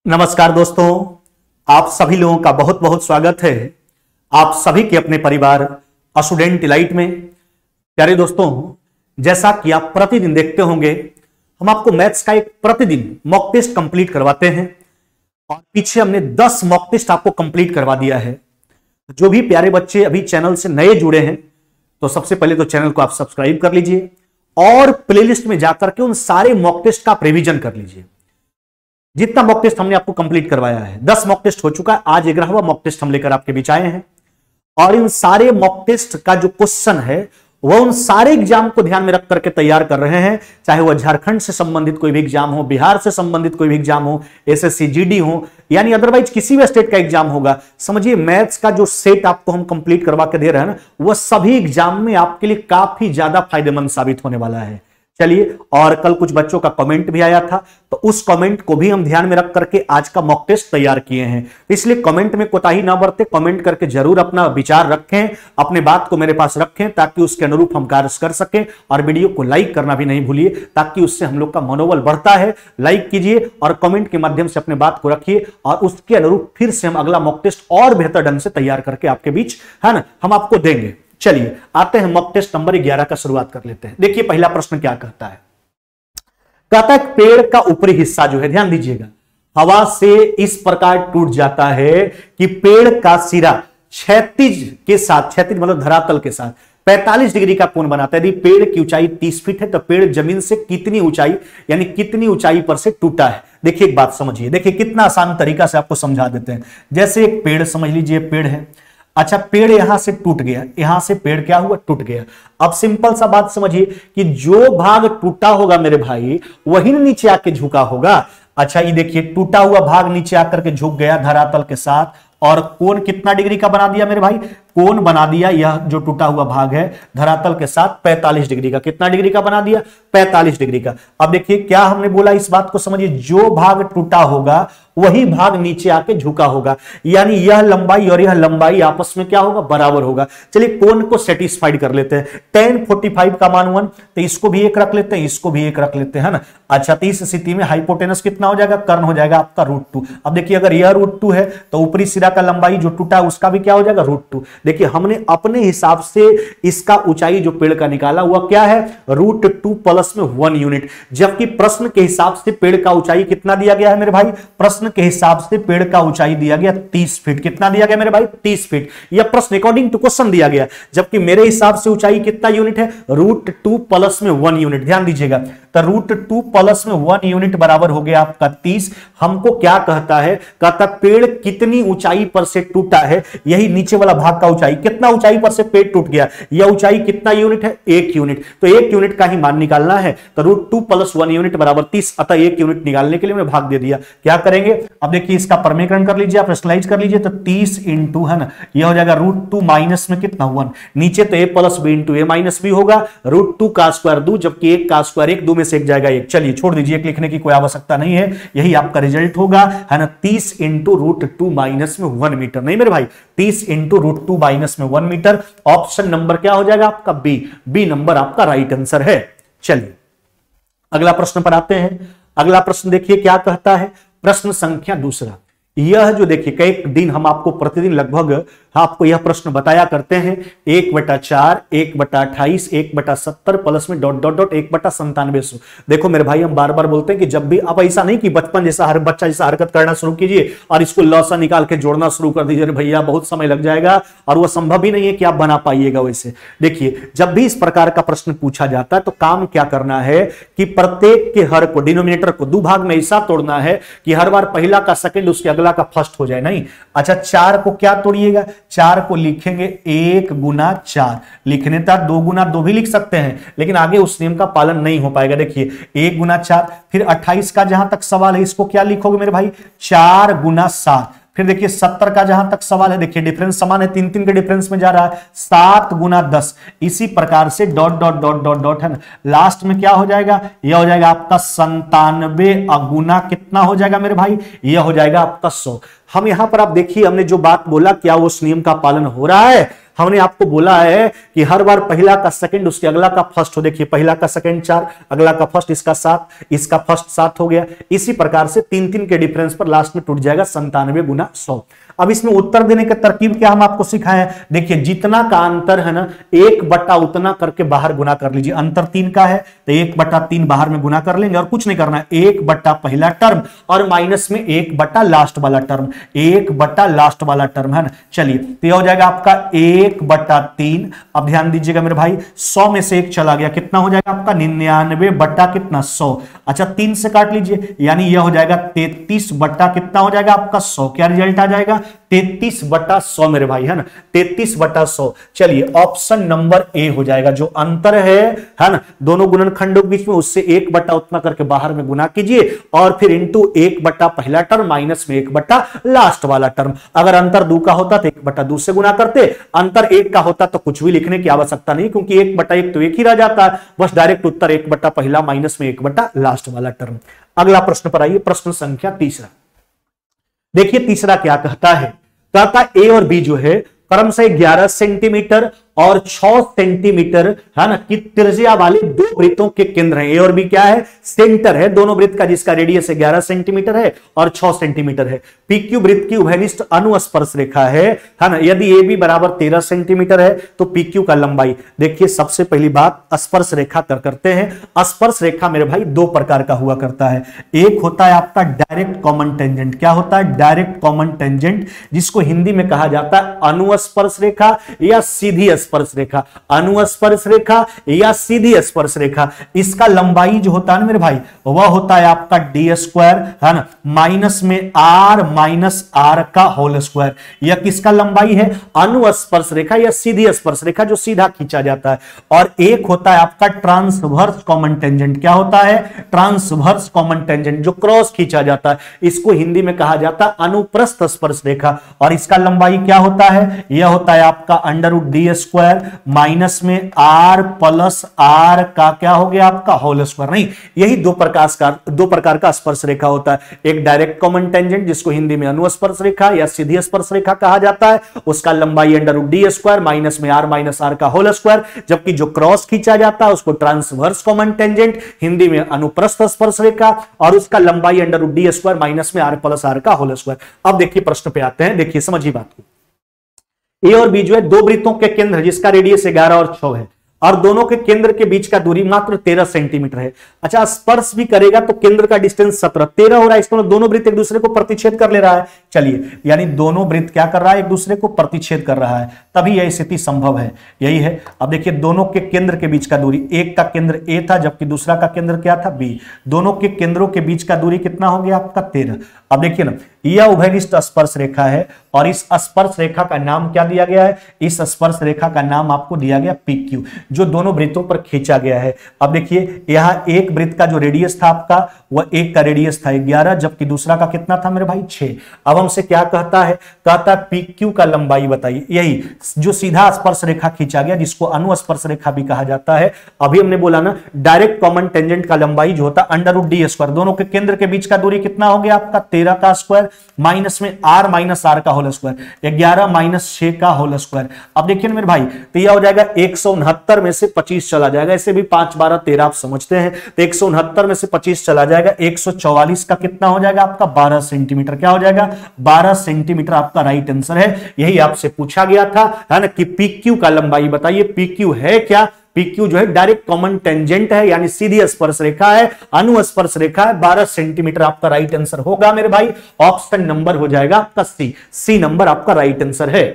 नमस्कार दोस्तों, आप सभी लोगों का बहुत बहुत स्वागत है आप सभी के अपने परिवार स्टूडेंट डिलाइट में। प्यारे दोस्तों, जैसा कि आप प्रतिदिन देखते होंगे, हम आपको मैथ्स का एक प्रतिदिन मॉक टेस्ट कंप्लीट करवाते हैं और पीछे हमने 10 मॉक टेस्ट आपको कंप्लीट करवा दिया है। जो भी प्यारे बच्चे अभी चैनल से नए जुड़े हैं तो सबसे पहले तो चैनल को आप सब्सक्राइब कर लीजिए और प्लेलिस्ट में जाकर के उन सारे मॉक टेस्ट का रिवीजन कर लीजिए। जितना मॉक टेस्ट हमने आपको कंप्लीट करवाया है, 10 मॉक टेस्ट हो चुका है, आज 11वां मॉक टेस्ट हम लेकर आपके बीच आए हैं। और इन सारे मॉक टेस्ट का जो क्वेश्चन है वह उन सारे एग्जाम को ध्यान में रख करके तैयार कर रहे हैं, चाहे वह झारखंड से संबंधित कोई भी एग्जाम हो, बिहार से संबंधित कोई भी एग्जाम हो, एसएससी जीडी हो, यानी अदरवाइज किसी भी स्टेट का एग्जाम होगा। समझिए, मैथ्स का जो सेट आपको हम कंप्लीट करवा के दे रहे हैं ना, वह सभी एग्जाम में आपके लिए काफी ज्यादा फायदेमंद साबित होने वाला है। चलिए, और कल कुछ बच्चों का कमेंट भी आया था, तो उस कमेंट को भी हम ध्यान में रख करके आज का मॉक टेस्ट तैयार किए हैं। इसलिए कमेंट में कोताही ना बरते, कमेंट करके जरूर अपना विचार रखें, अपने बात को मेरे पास रखें, ताकि उसके अनुरूप हम कार्य कर सकें। और वीडियो को लाइक करना भी नहीं भूलिए, ताकि उससे हम लोग का मनोबल बढ़ता है। लाइक कीजिए और कमेंट के माध्यम से अपने बात को रखिए, और उसके अनुरूप फिर से हम अगला मॉक टेस्ट और बेहतर ढंग से तैयार करके आपके बीच, है ना, हम आपको देंगे। चलिए आते हैं मॉक टेस्ट नंबर 11 का शुरुआत कर लेते हैं। देखिए पहला प्रश्न क्या कहता है। कहता है पेड़ का ऊपरी हिस्सा जो है, ध्यान दीजिएगा, हवा से इस प्रकार टूट जाता है कि पेड़ का सिरा क्षैतिज के साथ, क्षैतिज मतलब धरातल के साथ 45 डिग्री का कोण बनाता है। यदि पेड़ की ऊंचाई 30 फीट है तो पेड़ जमीन से कितनी ऊंचाई, यानी कितनी ऊंचाई पर से टूटा है। देखिए एक बात समझिए, देखिए कितना आसान तरीका से आपको समझा देते हैं। जैसे एक पेड़ समझ लीजिए, पेड़ है, अच्छा पेड़ यहां से टूट गया, यहां से पेड़ क्या हुआ, टूट गया। अब सिंपल सा बात समझिए कि जो भाग टूटा होगा मेरे भाई, वही नीचे आके झुका होगा। अच्छा ये देखिए, टूटा हुआ भाग नीचे आकर के झुक गया धरातल के साथ, और कोण कितना डिग्री का बना दिया मेरे भाई, कोण बना दिया, यह जो टूटा हुआ भाग है धरातल के साथ 45 डिग्री का। कितना डिग्री का बना दिया, 45 डिग्री का। अब देखिए क्या हमने बोला, इस बात को समझिए, जो भाग टूटा होगा वही भाग नीचे आके झुका होगा, यानी यह लंबाई और यह लंबाई आपस में क्या होगा, बराबर होगा। चलिए कोण को सेटिस्फाइड कर लेते हैं। tan 45 का मान 1, तो इसको भी एक रख लेते हैं, इसको भी एक रख लेते हैं ना। अच्छा तो इस स्थिति में हाइपोटेनस कितना हो जाएगा, कर्ण हो जाएगा आपका √2। अब देखिए अगर यह √2 है तो ऊपरी सिरा का लंबाई जो टूटा है उसका भी क्या हो जाएगा, √2। देखिए हमने अपने हिसाब से इसका ऊंचाई जो पेड़ का निकाला हुआ क्या है, √2 प्लस में 1 यूनिट। जबकि प्रश्न के हिसाब से पेड़ का ऊंचाई कितना दिया गया है मेरे भाई, प्रश्न के हिसाब से पेड़ का ऊंचाई दिया गया 30 फीट। कितना दिया गया मेरे भाई, 30 फीट। यह प्रश्न अकॉर्डिंग टू क्वेश्चन दिया गया, जबकि मेरे हिसाब से ऊंचाई कितना यूनिट है, √2 प्लस में 1 यूनिट। ध्यान दीजिएगा, तो √2 प्लस में 1 यूनिट बराबर हो गया आपका 30। हमको क्या कहता है, कहता पेड़ कितनी ऊंचाई पर से टूटा है, यही नीचे वाला भाग का ऊंचाई, कितना ऊंचाई पर से पेड़ टूट गया, यह ऊंचाई कितना यूनिट है, 1 यूनिट। तो 1 यूनिट का ही मान निकालना है, तो √2 प्लस 1 यूनिट बराबर 30, अतः 1 यूनिट निकालने के लिए मैंने भाग दे दिया। क्या करेंगे, अब देखिए इसका परमीकरण कर लीजिए, आप स्लाइड कर लीजिए, तो 30 इंटू, है ना, यह हो जाएगा √2 माइनस में कितना 1, नीचे तो a plus b into a minus b होगा, √2 का स्क्वायर 2, जबकि 1 का स्क्वायर 1, 2 में से 1 जाएगा 1। चलिए छोड़ दीजिए, लिखने की कोई आवश्यकता नहीं है, यही आपका रिजल्ट होगा, है ना। 30 इंटू √2 माइनस में 1 मीटर, नहीं मेरे भाई, 30 इंटू √2 माइनस में 1 मीटर। ऑप्शन नंबर क्या हो जाएगा आपका, बी नंबर आपका राइट आंसर है। चलिए अगला प्रश्न पर आते हैं। अगला प्रश्न देखिए क्या कहता है, प्रश्न संख्या दूसरा। यह जो देखिए कई दिन हम आपको प्रतिदिन लगभग आपको यह प्रश्न बताया करते हैं, 1/4, 1/28, 1/70 प्लस में डॉट डॉट डॉट 1/97। देखो मेरे भाई, हम बार बार बोलते हैं कि जब भी आप ऐसा नहीं कि बचपन जैसा हर बच्चा जैसा हरकत करना शुरू कीजिए और इसको लौसा निकाल के जोड़ना शुरू कर दीजिए, भैया बहुत समय लग जाएगा और वह संभव ही नहीं है कि आप बना पाइएगा वैसे। देखिए जब भी इस प्रकार का प्रश्न पूछा जाता है तो काम क्या करना है कि प्रत्येक के हर को, डिनोमिनेटर को 2 भाग में ऐसा तोड़ना है कि हर बार पहला का सेकंड उसके अगला का फर्स्ट हो जाए। नहीं, अच्छा 4 को क्या तोड़िएगा, 4 को लिखेंगे 1 गुना 4, लिखने तक 2 गुना 2 भी लिख सकते हैं, लेकिन आगे उस नियम का पालन नहीं हो पाएगा। देखिए 1 गुना 4, फिर 28 का जहां तक सवाल है इसको क्या लिखोगे मेरे भाई, 4 गुना 7। फिर देखिए 70 का जहां तक सवाल है, देखिए डिफरेंस समान है, 3 3 के डिफरेंस में जा रहा है, 7 गुना 10। इसी प्रकार से dot dot dot dot dot, है ना, लास्ट में क्या हो जाएगा, यह हो जाएगा आपका 97 गुना कितना हो जाएगा मेरे भाई, यह हो जाएगा आपका 100। हम यहां पर आप देखिए, हमने जो बात बोला क्या वो उस नियम का पालन हो रहा है? हमने आपको बोला है कि हर बार पहला का सेकंड उसके अगला का फर्स्ट हो। देखिए पहला का सेकंड 4, अगला का फर्स्ट, इसका 7, इसका फर्स्ट 7 हो गया। इसी प्रकार से 3-3 के डिफरेंस पर लास्ट में टूट जाएगा 97 गुना 100। अब इसमें उत्तर देने का तरकीब क्या हम आपको सिखाए हैं? देखिए जितना का अंतर है ना, 1 बटा उतना करके बाहर गुना कर लीजिए। अंतर 3 का है तो 1/3 बाहर में गुना कर लेंगे और कुछ नहीं करना है, 1 बटा पहला टर्म और माइनस में 1 बटा लास्ट वाला टर्म, 1 बटा लास्ट वाला टर्म है ना। चलिए तो यह हो जाएगा आपका 1/3। अब ध्यान दीजिएगा मेरे भाई, 100 में से 1 चला गया, कितना हो जाएगा आपका 99 बटा कितना 100। अच्छा 3 से काट लीजिए, यानी यह हो जाएगा 33 बटा कितना हो जाएगा आपका 100। क्या रिजल्ट आ जाएगा? 33 बटा 100 मेरे भाई, है ना, 33 बटा 100। चलिए ऑप्शन नंबर ए हो जाएगा। जो अंतर है ना दोनों गुणनखंडों के बीच में, उससे 1 बटा उतना करके बाहर में गुना कीजिए और फिर इंटू 1 बटा पहला टर्म माइनस में 1 बटा लास्ट वाला टर्म। अगर अंतर 2 का होता तो 1/2 से गुना करते, अंतर 1 का होता तो कुछ भी लिखने की आवश्यकता नहीं, क्योंकि 1/1 तो 1 ही रह जाता है। बस डायरेक्ट उत्तर 1 बटा पहला माइनस में 1 बटा लास्ट वाला टर्म। अगला प्रश्न पर आइए, प्रश्न संख्या 3। देखिए तीसरा क्या कहता है? कहता ए और बी जो है क्रम से 11 सेंटीमीटर और 6 सेंटीमीटर है ना कि त्रिज्या वाले दो वृत्तों के केंद्र हैं। ए और बी क्या है? सेंटर है दोनों वृत्त का, जिसका रेडियस 11 सेंटीमीटर है और 6 सेंटीमीटर है। पीक्यू वृत्त की उभयनिष्ठ अनुस्पर्श रेखा है ना। यदि ए बी बराबर 13 सेंटीमीटर है तो पीक्यू का लंबाई, देखिए सबसे पहली बात स्पर्श रेखा करते हैं। स्पर्श रेखा मेरे भाई 2 प्रकार का हुआ करता है। एक होता है आपका डायरेक्ट कॉमन टेंजेंट। क्या होता है? डायरेक्ट कॉमन टेंजेंट, जिसको हिंदी में कहा जाता है अनुस्पर्श रेखा या सीधी स्पर्श रेखा। अनुस्पर्श रेखा या सीधी स्पर्श रेखा, इसका लंबाई जो होता है ना मेरे भाई, वह होता है आपका d² है ना, माइनस में r माइनस r का होल स्क्वायर। यह किसका लंबाई है? अनुस्पर्श रेखा या सीधी स्पर्श रेखा, जो सीधा खींचा जाता है। और एक होता है आपका ट्रांसवर्स कॉमन टेंजेंट। क्या होता है? ट्रांसवर्स कॉमन टेंजेंट, जो क्रॉस खींचा जाता है। इसको हिंदी में कहा जाता है अनुप्रस्थ स्पर्श रेखा, और इसका लंबाई क्या होता है? यह होता है आपका √d² माइनस में r प्लस r का क्या हो गया आपका होल स्क्वायर। नहीं, यही दो प्रकार का स्पर्श रेखा होता है। एक डायरेक्ट कॉमन टेंजेंट, जिसको हिंदी में अनुस्पर्श रेखा या सीधी स्पर्श रेखा कहा जाता है, उसका लंबाई √d² माइनस में r माइनस r का होल स्क्वायर। जबकि जो क्रॉस खींचा जाता है उसको ट्रांसवर्स कॉमन टेंजेंट, हिंदी में अनुप्रस्थ स्पर्श रेखा, और उसका लंबाई √d² माइनस में r प्लस r का होल स्क्वायर। अब देखिए प्रश्न पे आते हैं, देखिए समझिए बात को। ए और बी जो है दो वृत्तों के केंद्र, जिसका रेडियस 11 और 6 है, और दोनों के केंद्र के बीच का दूरी मात्र 13 सेंटीमीटर है। अच्छा स्पर्श भी करेगा तो केंद्र का डिस्टेंस 13 हो रहा है। इसको दोनों वृत्त एक दूसरे को प्रतिच्छेद कर ले रहा है। चलिए, यानी दोनों वृत्त क्या कर रहा है? एक दूसरे को प्रतिच्छेद कर रहा है, तभी यह स्थिति संभव है। यही है। अब देखिए दोनों के केंद्र के बीच का दूरी, एक का केंद्र ए था जबकि दूसरा का केंद्र क्या था? बी। दोनों के केंद्रों के बीच का दूरी कितना हो गया आपका? 13। अब देखिए ना, यह उभयनिष्ठ स्पर्श रेखा है और इस स्पर्श रेखा का नाम क्या दिया गया है? इस स्पर्श रेखा का नाम आपको दिया गया PQ, जो दोनों वृत्तों पर खींचा गया है। अब देखिए यहां एक वृत्त का जो रेडियस था आपका, वह एक का रेडियस था 11, जबकि दूसरा का कितना था मेरे भाई? 6। अब हमसे क्या कहता है? कहता है PQ का लंबाई बताइए। यही जो सीधा स्पर्श रेखा खींचा गया, जिसको अनुस्पर्श रेखा भी कहा जाता है। अभी हमने बोला ना, डायरेक्ट कॉमन टेंजेंट का लंबाई जो होता है √d², दोनों के केंद्र के बीच का दूरी कितना हो गया आपका? 13 का स्क्वायर माइनस में r माइनस r का होल स्क्वायर, 11 माइनस 6 का होल स्क्वायर। अब देखिए मेरे भाई, तो यह हो जाएगा 169 में से 25 चला जाएगा। इसे भी 5 12 13 आप समझते हैं, तो 169 में से 25 चला जाएगा, 144 का कितना हो जाएगा आपका? 12 सेंटीमीटर। क्या हो जाएगा? 12 सेंटीमीटर आपका राइट आंसर है। यही आपसे पूछा गया था, है ना, कि PQ का लंबाई बताइए। PQ है क्या? PQ जो है डायरेक्ट कॉमन टेंजेंट है, यानी सीधी स्पर्श रेखा है, अनुस्पर्श रेखा है। 12 सेंटीमीटर आपका राइट आंसर होगा मेरे भाई। ऑप्शन नंबर हो जाएगा आपका सी नंबर आपका राइट आंसर है।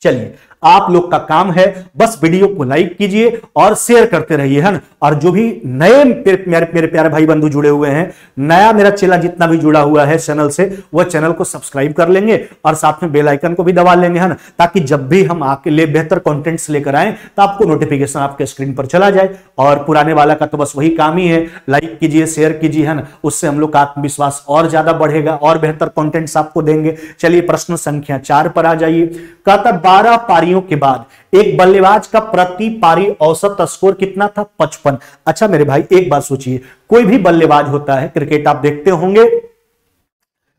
चलिए, आप लोग का काम है बस वीडियो को लाइक कीजिए और शेयर करते रहिए, है ना। और जो भी नए मेरे प्यारे भाई बंधु जुड़े हुए हैं, नया मेरा चैनल जितना भी जुड़ा हुआ है चैनल से, वह चैनल को सब्सक्राइब कर लेंगे और साथ में बेल आइकन को भी दबा लेंगे, है ना, ताकि जब भी हम आपके लिए बेहतर कंटेंट्स लेकर आए तो आपको नोटिफिकेशन आपके स्क्रीन पर चला जाए। और पुराने वाला का तो बस वही काम ही है, लाइक कीजिए, शेयर कीजिए, है ना, उससे हम लोग का आत्मविश्वास और ज्यादा बढ़ेगा और बेहतर कंटेंट्स आपको देंगे। चलिए प्रश्न संख्या 4 पर आ जाइए। कहता 12 पारियों के बाद एक बल्लेबाज का प्रति पारी औसत स्कोर कितना था? 55। अच्छा मेरे भाई एक बात सोचिए, कोई भी बल्लेबाज होता है, क्रिकेट आप देखते होंगे,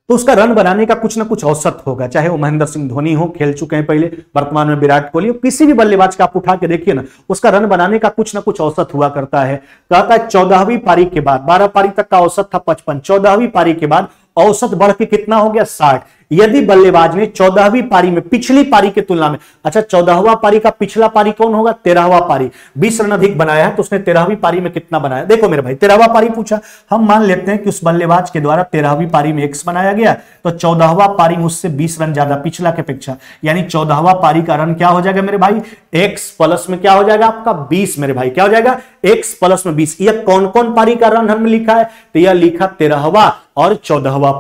तो उसका रन बनाने का कुछ ना कुछ औसत होगा, चाहे वो महेंद्र सिंह धोनी हो, खेल चुके हैं पहले, वर्तमान में विराट कोहली हो, किसी भी बल्लेबाज का आप उठा के देखिए ना, उसका रन बनाने का कुछ ना कुछ औसत हुआ करता है। कहता है 14वीं पारी के बाद, 12 पारी तक का औसत था 55, 14वीं पारी के बाद औसत बढ़ के कितना हो गया 60। यदि बल्लेबाज ने 14वीं पारी में पिछली पारी की तुलना में, अच्छा 14वां पारी का पिछला पारी कौन होगा, 13वां पारी, 20 रन अधिक बनाया है, तो उसने 13वीं पारी में कितना बनाया। देखो मेरे भाई 13वां पारी पूछा, हम मान लेते हैं कि उस बल्लेबाज के द्वारा 13वीं पारी में x बनाया गया, तो 14वां पारी मुझसे 20 रन ज्यादा पिछला के अपेक्षा, यानी 14वां पारी का रन क्या हो जाएगा मेरे भाई, x प्लस में क्या हो जाएगा आपका 20 मेरे भाई, क्या हो जाएगा x प्लस में 20। यह कौन कौन पारी का रन हमने लिखा है, तो यह लिखा 13वां और 14वां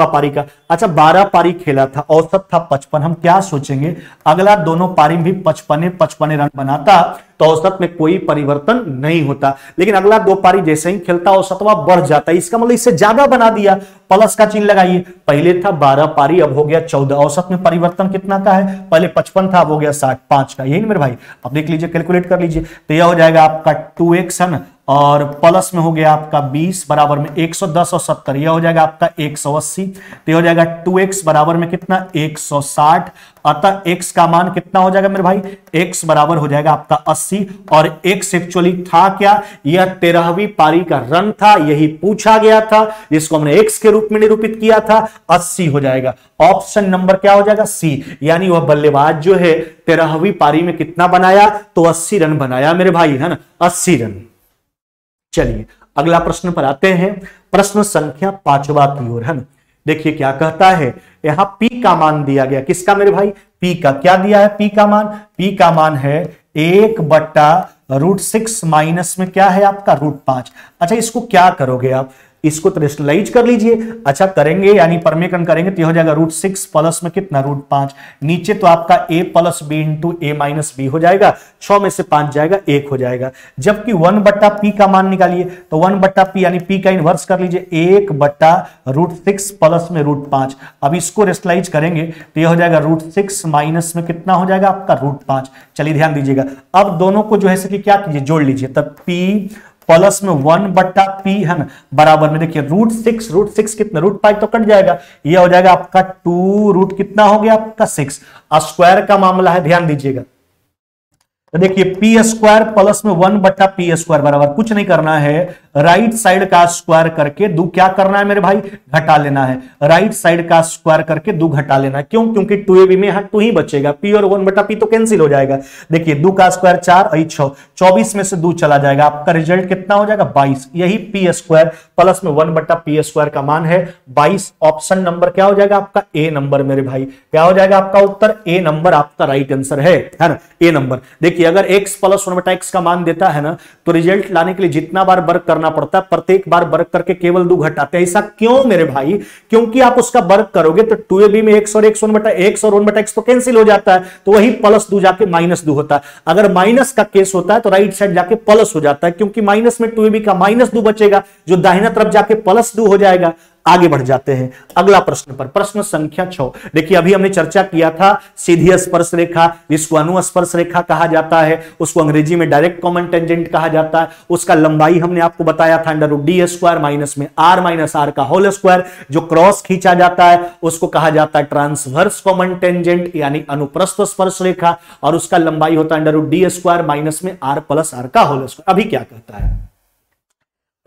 पारी का। अच्छा 12 पारी खेला था, औसत था 55, हम क्या सोचेंगे, अगला दोनों पारी में भी 55 रन बनाता तो औसत में कोई परिवर्तन नहीं होता, लेकिन अगला 2 पारी जैसे ही खेलता औसतवा बढ़ जाता है, इसका मतलब इससे ज्यादा बना दिया, प्लस का चिन्ह लगाइए। पहले था 12 पारी, अब हो गया 14, औसत में परिवर्तन कितना का है, पहले 55 था, अब हो गया 60, 5 का, यही ना मेरे भाई। अब देख लीजिए, कैलकुलेट कर लीजिए, तो यह हो जाएगा आपका 2x है ना, और प्लस में हो गया आपका 20 बराबर में 110 और 70, यह हो जाएगा आपका 180, तो यह हो जाएगा 2x बराबर में कितना 160। अतः x का मान कितना हो जाएगा मेरे भाई, x बराबर हो जाएगा आपका 80, और x एक्चुअली था क्या, यह 13वीं पारी का रन था, यही पूछा गया था, जिसको हमने x के रूप में निरूपित किया था, 80 हो जाएगा। ऑप्शन नंबर क्या हो जाएगा C, यानी वह बल्लेबाज जो है 13वीं पारी में कितना बनाया, तो 80 रन बनाया मेरे भाई, है ना, 80 रन। चलिए अगला प्रश्न पर आते हैं, प्रश्न संख्या 5वां की ओर, है ना। देखिए क्या कहता है, यहां P का मान दिया गया, किसका मेरे भाई, P का। क्या दिया है P का मान, P का मान है 1/√6 माइनस में क्या है आपका √5। अच्छा इसको क्या करोगे आप, इसको तो रेशनलाइज कर लीजिए। अच्छा करेंगे यानी परमेकरण करेंगे तो यह हो जाएगा √6 प्लस में कितना √5, नीचे तो आपका a plus b into a minus b हो जाएगा, 6 में से 5 जाएगा 1 हो जाएगा। जबकि 1/p का मान निकालिए, तो 1/p यानी p का इनवर्स कर लीजिए, 1/√6 प्लस में √5। अब इसको रेशनलाइज करेंगे तो यह हो जाएगा √6 माइनस में कितना हो जाएगा आपका √5। चलिए ध्यान दीजिएगा, अब दोनों को जो है कि क्या कीजिए, जोड़ लीजिए, तब p प्लस में 1/p है ना, बराबर में देखिए √6 कितना, √5 तो कट जाएगा, ये हो जाएगा आपका 2 कितना हो गया आपका 6। स्क्वायर का मामला है, ध्यान दीजिएगा, तो देखिए p² प्लस में 1/p² बराबर कुछ नहीं करना है, राइट साइड का स्क्वायर करके 2 क्या करना है मेरे भाई, घटा लेना है। राइट साइड का स्क्वायर करके 2 घटा लेना है, क्यों, क्योंकि 2ab में 2 ही बचेगा, p और 1/p तो कैंसिल हो जाएगा। देखिए 2 का स्क्वायर 4 और 6, 24 में से 2 चला जाएगा, आपका रिजल्ट कितना हो जाएगा 22। यही p² प्लस में 1/p² का मान है 22। ऑप्शन नंबर क्या हो जाएगा आपका ए नंबर मेरे भाई, क्या हो जाएगा आपका उत्तर ए नंबर आपका राइट आंसर है ना, ए नंबर। देखिए अगर x प्लस 1/x का मान देता है ना, तो रिजल्ट लाने के लिए जितना बार वर्क करना पड़ता है, प्रत्येक बार वर्क करके केवल 2 घटाते हैं। ऐसा क्यों मेरे भाई, क्योंकि आप उसका वर्क करोगे तो 2ab में x और 1/x तो कैंसिल हो जाता है, तो वही +2 जाके -2 होता है। अगर माइनस का केस होता है तो राइट साइड जाके प्लस हो जाता है, क्योंकि माइनस में 2ab का -2 बचेगा, जो दाहिना तरफ जाके +2 हो जाएगा। आगे बढ़ जाते हैं अगला प्रश्न पर, प्रश्न संख्या 6। देखिए अभी हमने चर्चा किया था सीधी स्पर्श रेखा, जिसको अनुस्पर्श रेखा कहा जाता है, उसको अंग्रेजी में डायरेक्ट कॉमन टेंजेंट कहा जाता है। उसका लंबाई हमने आपको बताया था √d² माइनस में r का होल स्क्वायर। जो क्रॉस खींचा जाता है उसको कहा जाता है ट्रांसवर्स कॉमन टेंजेंट यानी अनुप्रस्थ स्पर्श रेखा, और उसका लंबाई होता है √d² माइनस में r का होल स्क्वायर। अभी क्या कहता है,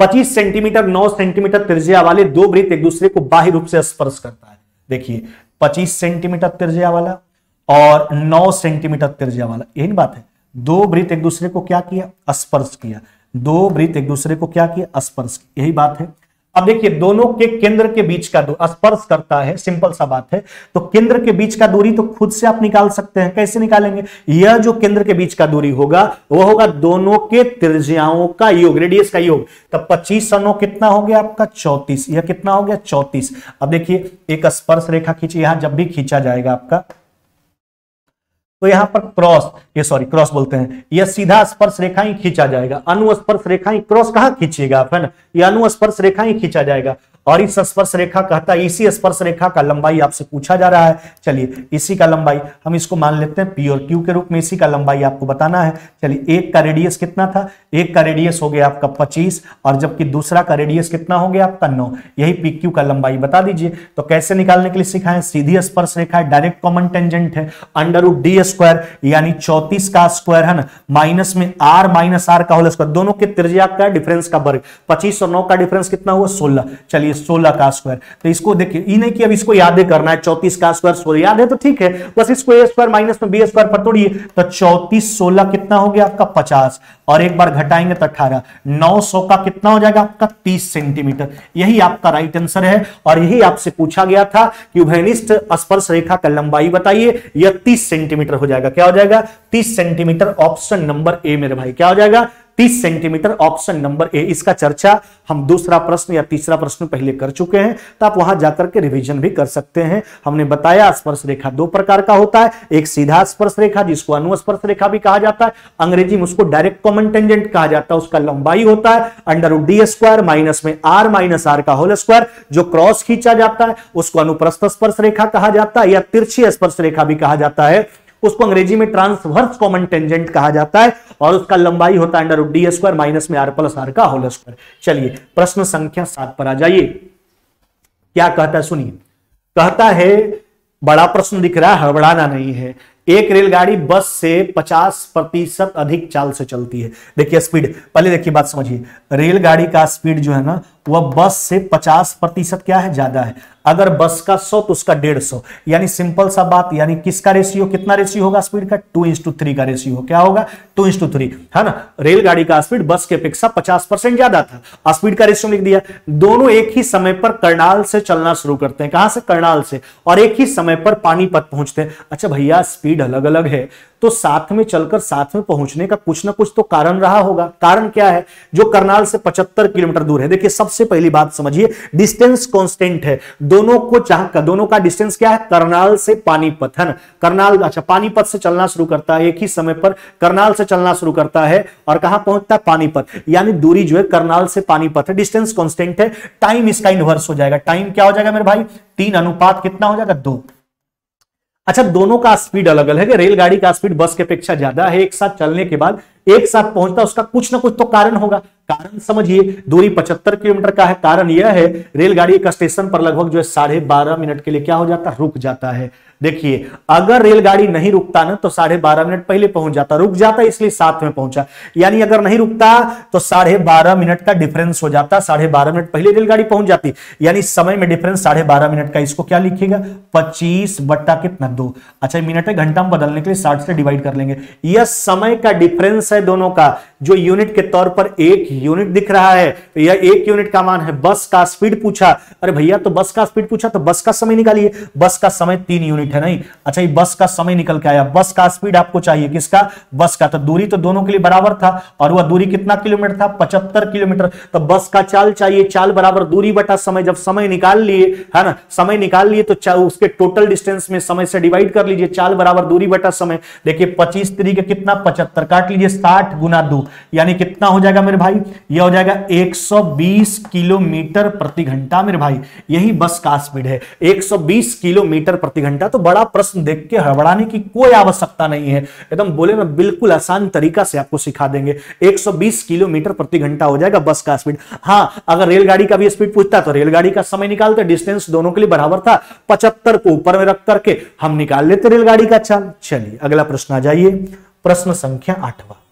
25 सेंटीमीटर 9 सेंटीमीटर त्रिज्या वाले 2 वृत्त एक दूसरे को बाह्य रूप से स्पर्श करता है। देखिए 25 सेंटीमीटर त्रिज्या वाला और 9 सेंटीमीटर त्रिज्या वाला, यही बात है, 2 वृत्त एक दूसरे को क्या किया, स्पर्श किया। 2 वृत्त एक दूसरे को क्या किया, स्पर्श किया, यही बात है। अब देखिए दोनों के केंद्र के बीच का दूरी स्पर्श करता है, सिंपल सा बात है, तो केंद्र के बीच का दूरी तो खुद से आप निकाल सकते हैं। कैसे निकालेंगे, यह जो केंद्र के बीच का दूरी होगा वो होगा दोनों के त्रिज्याओं का योग, रेडियस का योग। तब 25 और 9 कितना हो गया आपका 34, यह कितना हो गया 34। अब देखिए एक स्पर्श रेखा खींची, यहां जब भी खींचा जाएगा आपका, तो यहां पर क्रॉस बोलते हैं, यह सीधा स्पर्श रेखा ही खींचा जाएगा। अनुस्पर्श रेखा ही क्रॉस कहां खींचिएगा आप, है ना, यह अनुस्पर्श रेखा ही खींचा जाएगा। और इस स्पर्श रेखा कहता है, इसी स्पर्श रेखा का लंबाई आपसे पूछा जा रहा है। चलिए इसी का लंबाई हम इसको मान लेते हैं पी और क्यू के रूप में, इसी का लंबाई आपको बताना है। चलिए एक का रेडियस कितना था, एक का रेडियस हो गया आपका 25 और जबकि दूसरा का रेडियस कितना हो गया आपका 9। यही पी क्यू का लंबाई बता दीजिए। तो कैसे निकालने के लिए सिखाएं, सीधी स्पर्श रेखा है, डायरेक्ट कॉमन टेंजेंट है, √d² यानी 34 का स्क्वायर है ना, माइनस में r माइनस r का होल स्क्वायर, दोनों के त्रिज्या का डिफरेंस का वर्ग, 25 और 9 का डिफरेंस कितना हुआ 16। चलिए 16 का स्क्वायर। तो इसको देखिए, ये नहीं कि अब इसको याद करना है, 34 का स्क्वायर 16 याद है तो ठीक है, बस इसको a स्क्वायर माइनस में b स्क्वायर पर तोड़िए। तो 34 16 कितना हो गया आपका 50 और एक बार घटाएंगे तो 18, 900 का कितना हो जाएगा आपका 30 सेंटीमीटर। यही आपका राइट आंसर है और यही आपसे पूछा गया था कि उभयनिष्ठ स्पर्श रेखा का लंबाई बताइए, यह 30 सेंटीमीटर हो जाएगा। क्या हो जाएगा 30 सेंटीमीटर, ऑप्शन नंबर ए मेरे भाई। क्या हो जाएगा 30 सेंटीमीटर, ऑप्शन नंबर ए। इसका चर्चा हम दूसरा प्रश्न या तीसरा प्रश्न पहले कर चुके हैं, तो आप वहां जाकर के रिवीजन भी कर सकते हैं। हमने बताया स्पर्श रेखा दो प्रकार का होता है, एक सीधा स्पर्श रेखा जिसको अनुस्पर्श रेखा भी कहा जाता है, अंग्रेजी में उसको डायरेक्ट कॉमन टेंजेंट कहा जाता है, उसका लंबाई होता है √d² माइनस में r माइनस r का होल स्क्वायर। जो क्रॉस खींचा जाता है उसको अनुप्रस्थ स्पर्श रेखा कहा जाता है या तिरछी स्पर्श रेखा भी कहा जाता है, उसको अंग्रेजी में ट्रांसवर्स कॉमन टेंजेंट कहा जाता है और उसका लंबाई होता है √d² माइनस में r प्लस r का होल स्क्वायर। चलिए प्रश्न संख्या 7 पर आ जाइए। क्या कहता है सुनिए, कहता है बड़ा प्रश्न दिख रहा है, हड़बड़ाना नहीं है। एक रेलगाड़ी बस से 50% अधिक चाल से चलती है। देखिए स्पीड, पहले देखिए बात समझिए, रेलगाड़ी का स्पीड जो है ना वह बस से 50% क्या है ज्यादा है। अगर बस का 100 तो उसका 150, यानी सिंपल सा बात, यानी किसका रेशियो, कितना रेशियो होगा स्पीड का 2:3 का रेशियो। क्या होगा 2:3 है ना। रेलगाड़ी का स्पीड बस के अपेक्षा 50% ज्यादा था, स्पीड का रेशियो लिख दिया। दोनों एक ही समय पर करनाल से चलना शुरू करते हैं, कहां से करनाल से, और एक ही समय पर पानीपत पहुंचते हैं। अच्छा भैया स्पीड अलग अलग है तो साथ में चलकर साथ में पहुंचने का कुछ ना कुछ तो कारण रहा होगा। कारण क्या है, जो करनाल से 75 किलोमीटर दूर है। देखिए सबसे पहली बात समझिए, डिस्टेंस कांस्टेंट है, दोनों को दोनों का डिस्टेंस क्या है, करनाल से पानीपत है ना। करनाल अच्छा पानीपत से चलना शुरू करता है, एक ही समय पर करनाल से चलना शुरू करता है और कहां पहुंचता है पानीपत, यानी दूरी जो है करनाल से पानीपत है, डिस्टेंस कांस्टेंट है। टाइम इसका इनवर्स हो जाएगा, टाइम क्या हो जाएगा मेरे भाई 3 कितना हो जाएगा 2। अच्छा दोनों का स्पीड अलग अलग है, रेलगाड़ी का स्पीड बस के अपेक्षा ज्यादा है, एक साथ चलने के बाद एक साथ पहुंचता, उसका कुछ ना कुछ तो कारण होगा। कारण समझिए, दूरी 75 किलोमीटर का है, कारण यह है रेलगाड़ी का स्टेशन पर लगभग जो है 12.5 मिनट के लिए क्या हो जाता है, रुक जाता है। देखिए अगर रेलगाड़ी नहीं रुकता ना तो 12.5 मिनट पहले पहुंच जाता, रुक जाता इसलिए साथ में पहुंचा, यानी अगर नहीं रुकता तो 12.5 मिनट का डिफरेंस हो जाता, 12.5 मिनट पहले रेलगाड़ी पहुंच जाती, यानी समय में डिफरेंस 12.5 मिनट का। इसको क्या लिखिएगा 25 बट्टा कितना 2। अच्छा मिनट है, घंटा में बदलने के लिए 60 से डिवाइड कर लेंगे। यह समय का डिफरेंस है दोनों का, जो यूनिट के तौर पर 1 यूनिट दिख रहा है, तो यह 1 यूनिट का मान है। बस का स्पीड पूछा, अरे भैया तो बस का स्पीड पूछा तो बस का समय निकालिए, बस का समय 3 यूनिट है नहीं। अच्छा ये बस का समय निकल के आया, बस का स्पीड आपको चाहिए किसका, बस का। तो दूरी तो दोनों के लिए बराबर था और वह दूरी कितना किलोमीटर था 75 किलोमीटर। तो बस का चाल चाहिए, चाल बराबर दूरी बटा समय। जब समय निकाल लिए है ना, समय निकाल लिए तो उसके टोटल डिस्टेंस में समय से डिवाइड कर लीजिए, चाल बराबर दूरी बटा समय। देखिए 25 तरीके कितना 75, काट लीजिए 60 गुना 2, यानी कितना हो जाएगा मेरे भाई, यह हो जाएगा 120 किलोमीटर प्रति घंटा मेरे भाई। यही बस का स्पीड है 120 किलोमीटर प्रति घंटा। तो बड़ा प्रश्न देख के हड़बड़ाने की कोई आवश्यकता नहीं है, एकदम बोले ना बिल्कुल आसान तरीका से आपको सिखा देंगे। 120 किलोमीटर प्रति घंटा हो जाएगा बस का स्पीड। हाँ अगर रेलगाड़ी का भी स्पीड पूछता तो रेलगाड़ी का समय निकालते, डिस्टेंस दोनों के लिए बराबर था, 75 को ऊपर में रख करके हम निकाल लेते रेलगाड़ी का चाल। चलिए अगला प्रश्न आ जाइए, प्रश्न संख्या 8वां।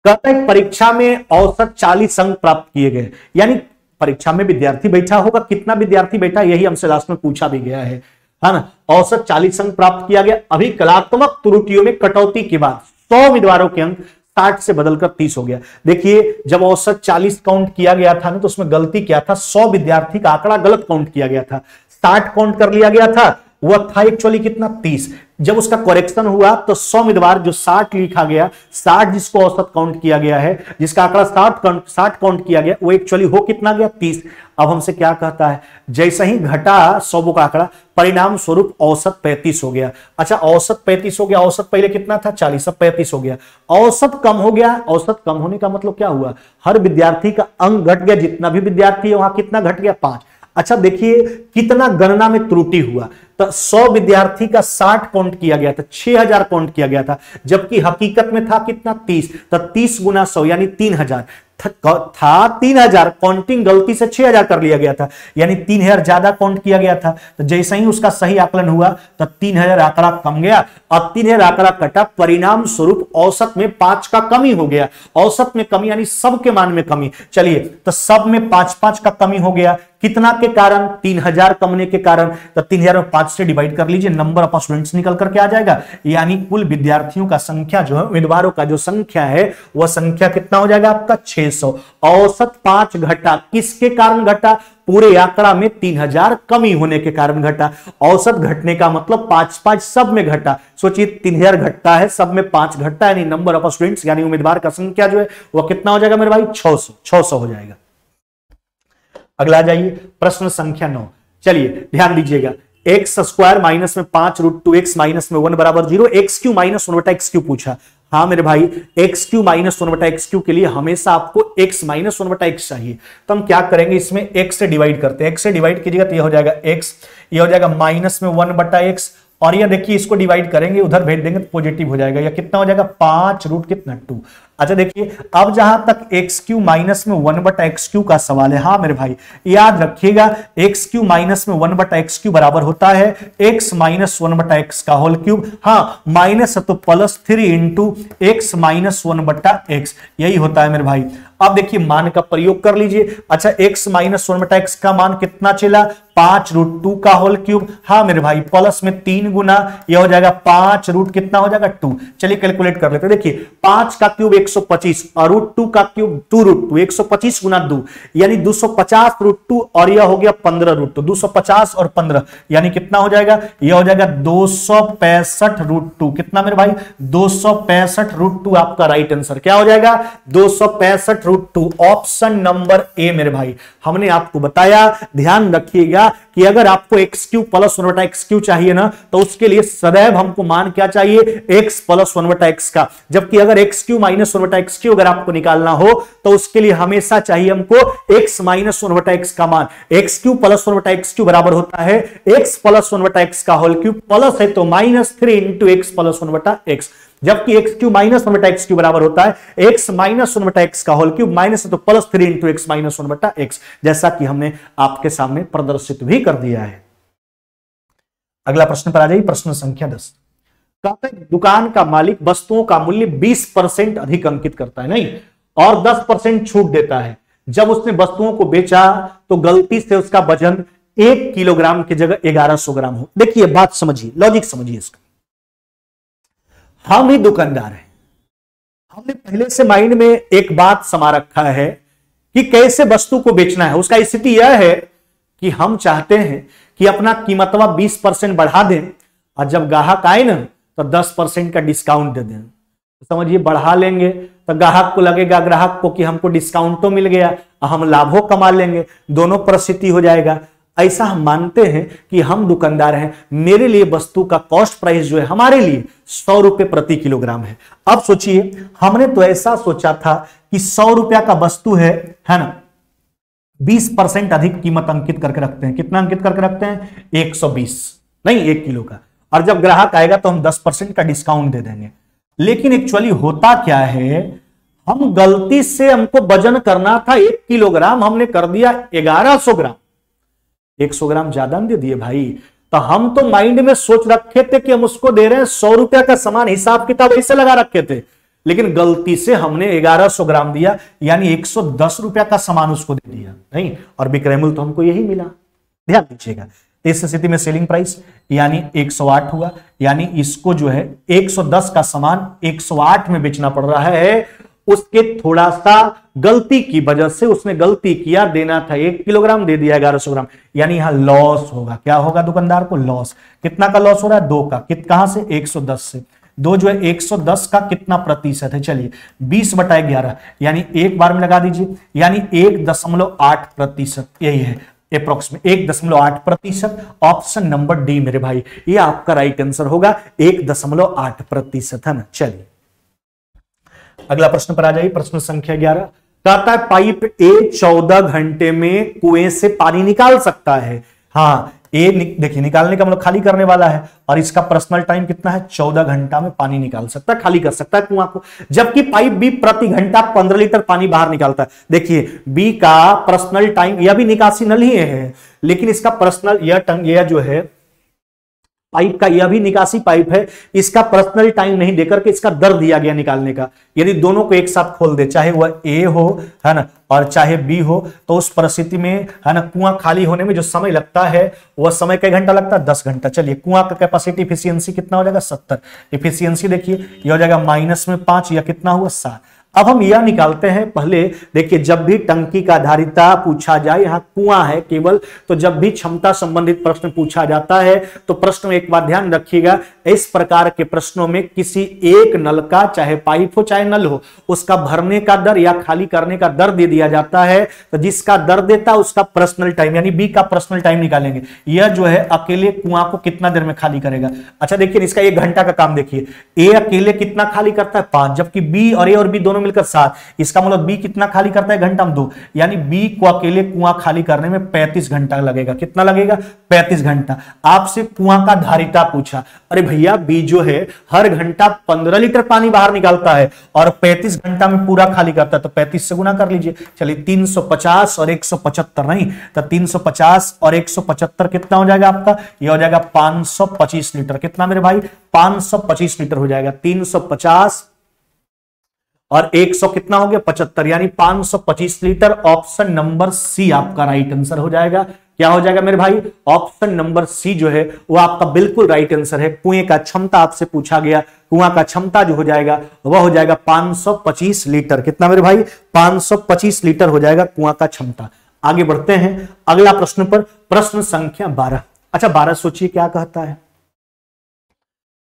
कहता है परीक्षा में औसत 40 अंक प्राप्त किए गए, यानी परीक्षा में विद्यार्थी बैठा होगा, कितना विद्यार्थी बैठा यही हमसे लास्ट में पूछा भी गया है ना। औसत 40 अंक प्राप्त किया गया। अभी कलात्मक त्रुटियों में कटौती के बाद 100 उम्मीदवारों के अंक 60 से बदलकर 30 हो गया। देखिए जब औसत 40 काउंट किया गया था ना तो उसमें गलती क्या था, 100 विद्यार्थी का आंकड़ा गलत काउंट किया गया था, 60 काउंट कर लिया गया था वह था एक्चुअली कितना 30। जब उसका करेक्शन हुआ तो 100 उम्मीदवार जो 60 लिखा गया, 60 जिसको औसत काउंट किया गया है, जिसका आंकड़ा 60 काउंट किया गया, वो एक्चुअली हो कितना गया 30। अब हमसे क्या कहता है, जैसे ही घटा 100 का आंकड़ा, परिणाम स्वरूप औसत 35 हो गया। अच्छा औसत 35 हो गया, औसत पहले कितना था 40, अब 35 हो गया। औसत कम हो गया, औसत कम होने का मतलब क्या हुआ, हर विद्यार्थी का अंक घट गया, जितना भी विद्यार्थी है वहां कितना घट गया 5। अच्छा देखिए कितना गणना में त्रुटि हुआ, तो 100 विद्यार्थी का 60 काउंट किया गया था, 6000 काउंट किया गया था, जबकि हकीकत में था कितना 30, तो 30 गुना 100 यानी 3000 था 3000, काउंटिंग गलती से 6000 कर लिया गया था, यानी 3000 ज्यादा काउंट किया गया था। तो जैसे ही उसका सही आकलन हुआ तो 3000 आंकड़ा कम गया, अब 3000 आंकड़ा कटा, परिणाम स्वरूप औसत में 5 का कमी हो गया। औसत में कमी यानी सबके मान में कमी। चलिए तो सब में 5-5 का कमी हो गया, कितना के कारण, 3000 कमने के कारण। तो 3000 में 5 से डिवाइड कर लीजिए, नंबर ऑफ स्टूडेंट्स निकल करके आ जाएगा, यानी कुल विद्यार्थियों का संख्या जो है, उम्मीदवारों का जो संख्या है वह संख्या कितना हो जाएगा आपका 600। औसत 5 घटा, किसके कारण घटा, पूरे आंकड़ा में 3000 कमी होने के कारण घटा। औसत घटने का मतलब 5-5 सब में घटा। सोचिए 3000 घटता है, सब में 5 घटता है, यानी नंबर ऑफ स्टूडेंट्स यानी उम्मीदवार का संख्या जो है वह कितना हो जाएगा मेरे भाई 600 हो जाएगा। अगला जाइए प्रश्न संख्या 9। चलिए ध्यान दीजिएगा, एक्स स्क्वायर माइनस में 5 रूट 2x माइनस में 1 बराबर 0, एक्स क्यू माइनस 1 बटा एक्स क्यू पूछा। हाँ मेरे भाई, एक्स क्यू माइनस 1 बटा एक्स क्यू के लिए हमेशा आपको x माइनस 1 बटा एक्स चाहिए, तो हम क्या करेंगे, इसमें x से डिवाइड करते हैं। x से डिवाइड कीजिएगा तो यह हो जाएगा x, यह हो जाएगा माइनस में 1 बटा एक्स, और यह देखिए इसको डिवाइड करेंगे उधर भेज देंगे तो पॉजिटिव हो जाएगा, या कितना हो जाएगा 5 रूट कितना 2। अच्छा देखिए अब जहां तक एक्स क्यू माइनस में 1 बटा एक्स क्यू का सवाल है, हाँ मेरे भाई याद रखिएगा, एक्स क्यू माइनस में 1 बटा एक्स क्यू बराबर होता है एक्स माइनस 1 बटा एक्स का होल क्यूब। हाँ माइनस है तो +3 इंटू एक्स माइनस 1 बटा एक्स, यही होता है मेरे भाई। अब देखिए मान का प्रयोग कर लीजिए। अच्छा एक्स माइनस 1 बटा एक्स का मान कितना चला, 5 रूट 2 का होल क्यूब। हाँ मेरे भाई प्लस में 3 गुना, यह हो जाएगा 5 रूट कितना हो जाएगा 2। चलिए कैलकुलेट कर लेते हैं। देखिए 5 का क्यूब 125 और रूट 2 का क्यूब 2 रूट 2, 125 गुना 2 यानी 250 रूट 2, और यह हो गया 15 रूट 2, 250 और 15 यानी कितना हो जाएगा, यह हो जाएगा 265 रूट 2। कितना मेरे भाई 265 रूट 2 आपका राइट आंसर क्या हो जाएगा 265 रूट 2, ऑप्शन नंबर ए मेरे भाई। हमने आपको बताया, ध्यान रखिएगा कि अगर आपको एक्स क्यू प्लस 1 बटा एक्स क्यू चाहिए ना, तो उसके लिए सदैव हमको मान क्या चाहिए, एक्स प्लस 1 बटा एक्स का। जबकि अगर एक्स क्यू माइनस 1 बटा एक्स क्यू अगर आपको निकालना हो तो उसके लिए हमेशा चाहिए हमको एक्स माइनस 1 बटा एक्स का मान। एक्स क्यू प्लस 1 बटा एक्स क्यू बराबर होता है एक्स प्लस 1 बटा एक्स का होल क्यूब, प्लस है तो -3 इंटू एक्स प्लस 1 बटा एक्स, जबकि एक्स क्यू माइनस 1 बटा एक्स क्यू बराबर होता है एक्स माइनस 1 बटा एक्स का होल क्यूब, माइनस है तो +3 इंटू एक्स माइनस 1 बटा एक्स, जैसा कि हमने आपके सामने प्रदर्शित भी कर दिया है। अगला प्रश्न पर आ जाइए, प्रश्न संख्या 10। कहते हैं दुकान का मालिक वस्तुओं का मूल्य 20% अधिक अंकित करता है नहीं, और 10% छूट देता है। जब उसने वस्तुओं को बेचा तो गलती से उसका वजन 1 किलोग्राम की जगह 1100 ग्राम हो। देखिए बात समझिए, लॉजिक समझिए इसका। हम ही दुकानदार हैं, हमने पहले से माइंड में एक बात समा रखा है कि कैसे वस्तु को बेचना है। उसका स्थिति यह है कि हम चाहते हैं कि अपना कीमतवा 20% बढ़ा दें, और जब ग्राहक आए ना तो 10% का डिस्काउंट दे दें। तो समझिए बढ़ा लेंगे तो ग्राहक को लगेगा, ग्राहक को कि हमको डिस्काउंट तो मिल गया, हम लाभों कमा लेंगे, दोनों परिस्थिति हो जाएगा। ऐसा हम मानते हैं कि हम दुकानदार हैं, मेरे लिए वस्तु का कॉस्ट प्राइस जो है हमारे लिए 100 रुपए प्रति किलोग्राम है। अब सोचिए हमने तो ऐसा सोचा था कि 100 रुपया का वस्तु है ना, 20% अधिक कीमत अंकित करके रखते हैं। कितना अंकित करके रखते हैं 120, नहीं 1 किलो का, और जब ग्राहक आएगा तो हम 10% का डिस्काउंट दे देंगे। लेकिन एक्चुअली होता क्या है, हम गलती से हमको वजन करना था 1 किलोग्राम, हमने कर दिया 1100 ग्राम, 100 ग्राम ज्यादा दे दिए भाई। तो हम तो माइंड में सोच रखे थे कि हम उसको दे रहे हैं 100 रुपया का सामान, हिसाब किताब ऐसे लगा रखे थे, लेकिन गलती से हमने 1100 ग्राम दिया, यानी 110 रुपया का सामान उसको दे दिया नहीं, और विक्रय मूल्य तो हमको यही मिला। ध्यान दीजिएगा, इस स्थिति में सेलिंग प्राइस यानी 108 हुआ, यानी इसको जो है 110 का सामान 108 में बेचना पड़ रहा है, उसके थोड़ा सा गलती की वजह से उसने गलती किया, देना था 1 किलोग्राम, दे दिया 1100 ग्राम, यानी यहां लॉस होगा। क्या होगा दुकानदार को? लॉस। कितना का लॉस हो रहा है? 2 का। कहां से? 110 से। 2 जो है 110 का कितना प्रतिशत है? चलिए 20/11, यानी एक बार में लगा दीजिए, यानी 1.8%, यही है अप्रोक्सीमेट 1.8%। ऑप्शन नंबर डी मेरे भाई, ये आपका राइट आंसर होगा, 1.8% है ना। चलिए अगला प्रश्न पर आ जाइए, प्रश्न संख्या 11। कहता है पाइप ए 14 घंटे में कुएं से पानी निकाल सकता है। हाँ, ए देखिए निकालने का मतलब खाली करने वाला है, और इसका पर्सनल टाइम कितना है? 14 घंटा में पानी निकाल सकता है, खाली कर सकता है कुआं को। जबकि पाइप बी प्रति घंटा 15 लीटर पानी बाहर निकालता है। देखिए बी का पर्सनल टाइम, यह भी निकासी नल ही है, लेकिन इसका पर्सनल, यह जो है पाइप का, यह भी निकासी पाइप है, इसका पर्सनल टाइम नहीं देकर के इसका दर दिया गया निकालने का। यदि दोनों को एक साथ खोल दे, चाहे वह ए हो, है ना, और चाहे बी हो, तो उस परिस्थिति में, है ना, कुआं खाली होने में जो समय लगता है वह समय कई घंटा लगता है? 10 घंटा। चलिए कुआं का कैपेसिटी इफिशियंसी कितना हो जाएगा? 70। इफिशियंसी देखिए यह हो जाएगा -5, या कितना हुआ? 7। अब हम यह निकालते हैं, पहले देखिए जब भी टंकी का धारिता पूछा जाए, यहां कुआं है केवल, तो जब भी क्षमता संबंधित प्रश्न पूछा जाता है तो प्रश्न में एक बात ध्यान रखिएगा, इस प्रकार के प्रश्नों में किसी एक नल का, चाहे पाइप हो चाहे नल हो, उसका भरने का दर या खाली करने का दर दे दिया जाता है। तो जिसका दर देता है उसका पर्सनल टाइम, यानी बी का पर्सनल टाइम निकालेंगे। यह जो है अकेले कुआं को कितना देर में खाली करेगा? अच्छा देखिए इसका 1 घंटा का काम देखिए, ए अकेले कितना खाली करता है? 5, जबकि बी और ए और बी दोनों मिलकर 7। इसका मतलब बी कितना खाली करता है? घंटा में 2, यानी बी को अकेले कुआं खाली करने में 35 घंटा लगेगा। कितना लगेगा? 35 घंटा। आपसे कुआं का धारिता पूछा, अरे भैया बी जो है हर घंटा 15 लीटर पानी बाहर निकालता है और 35 घंटा में पूरा खाली करता है, तो 35 से गुना कर लीजिए। चलिए 350 और 175 नहीं, तो 350 और 175 कितना हो जाएगा आपका? यह हो जाएगा 525 लीटर। कितना मेरे भाई? 525 लीटर हो जाएगा। 350 और 100 कितना हो गया? 75, यानी 525 लीटर। ऑप्शन नंबर सी आपका राइट आंसर हो जाएगा। क्या हो जाएगा मेरे भाई? ऑप्शन नंबर सी जो है वो आपका बिल्कुल राइट आंसर है। कुएं का क्षमता आपसे पूछा गया, कुआं का क्षमता जो हो जाएगा वह हो जाएगा 525 लीटर। कितना मेरे भाई? 525 लीटर हो जाएगा कुआं का क्षमता। आगे बढ़ते हैं अगला प्रश्न पर, प्रश्न संख्या 12। अच्छा 12 सोचिए क्या कहता है।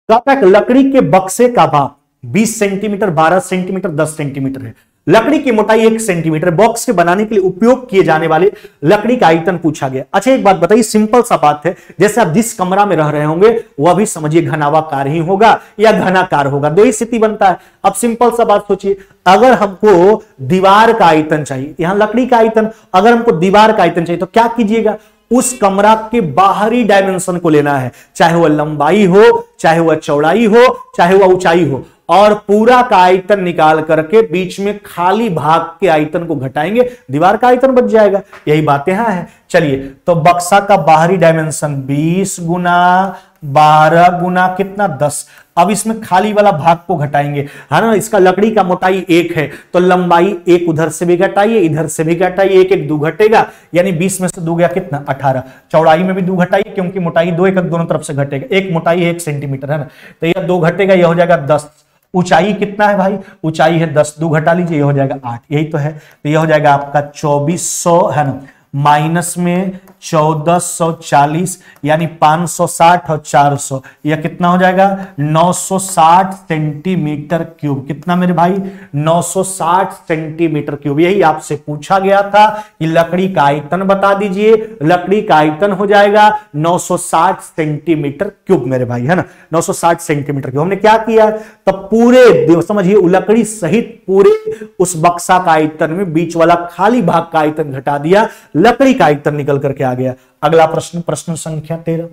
कहता है लकड़ी के बक्से का भाग 20 सेंटीमीटर, 12 सेंटीमीटर, 10 सेंटीमीटर है। लकड़ी की मोटाई 1 सेंटीमीटर। बॉक्स के बनाने के लिए उपयोग किए जाने वाले लकड़ी का आयतन पूछा गया। अच्छा एक बात बताइए, सिंपल सा बात है, जैसे आप जिस कमरा में रह रहे होंगे वह भी समझिए घनावाकार ही होगा या घनाकार होगा, दो ही स्थिति बनता है। अब सिंपल सा बात सोचिए, अगर हमको दीवार का आयतन चाहिए, यहां लकड़ी का आयतन, अगर हमको दीवार का आयतन चाहिए तो क्या कीजिएगा? उस कमरा के बाहरी डायमेंशन को लेना है, चाहे वह लंबाई हो, चाहे वह चौड़ाई हो, चाहे वह ऊंचाई हो, और पूरा का आयतन निकाल करके बीच में खाली भाग के आयतन को घटाएंगे, दीवार का आयतन बच जाएगा। यही बात यहां है। चलिए तो बक्सा का बाहरी डायमेंशन 20 गुना 12 गुना कितना? 10। अब इसमें खाली वाला भाग को घटाएंगे, है ना। इसका लकड़ी का मोटाई 1 है तो लंबाई 1 उधर से भी घटाइए, इधर से भी घटाइए, 1 1 2 घटेगा, यानी 20 में से 2 गया कितना? 18। चौड़ाई में भी 2 घटाइए क्योंकि मोटाई 2 1 दोनों तरफ से घटेगा, एक मोटाई 1 सेंटीमीटर है ना, तो यह 2 घटेगा, यह हो जाएगा 10। ऊंचाई कितना है भाई? ऊंचाई है 10, 2 घटा लीजिए, यह हो जाएगा 8। यही तो है, तो यह हो जाएगा आपका 2400 है ना, माइनस में 1440, यानी 560 और 400, यह कितना हो जाएगा? 960 सेंटीमीटर क्यूब। कितना मेरे भाई? 960 सेंटीमीटर क्यूब। यही आपसे पूछा गया था कि लकड़ी का आयतन बता दीजिए। लकड़ी का आयतन हो जाएगा 960 सेंटीमीटर क्यूब मेरे भाई, है ना, 960 सेंटीमीटर क्यूब। हमने क्या किया? तब पूरे समझिए लकड़ी सहित पूरे उस बक्सा का आयतन में बीच वाला खाली भाग का आयतन घटा दिया, लकड़ी का आयतन निकल करके आ गया। अगला प्रश्न, प्रश्न संख्या 13।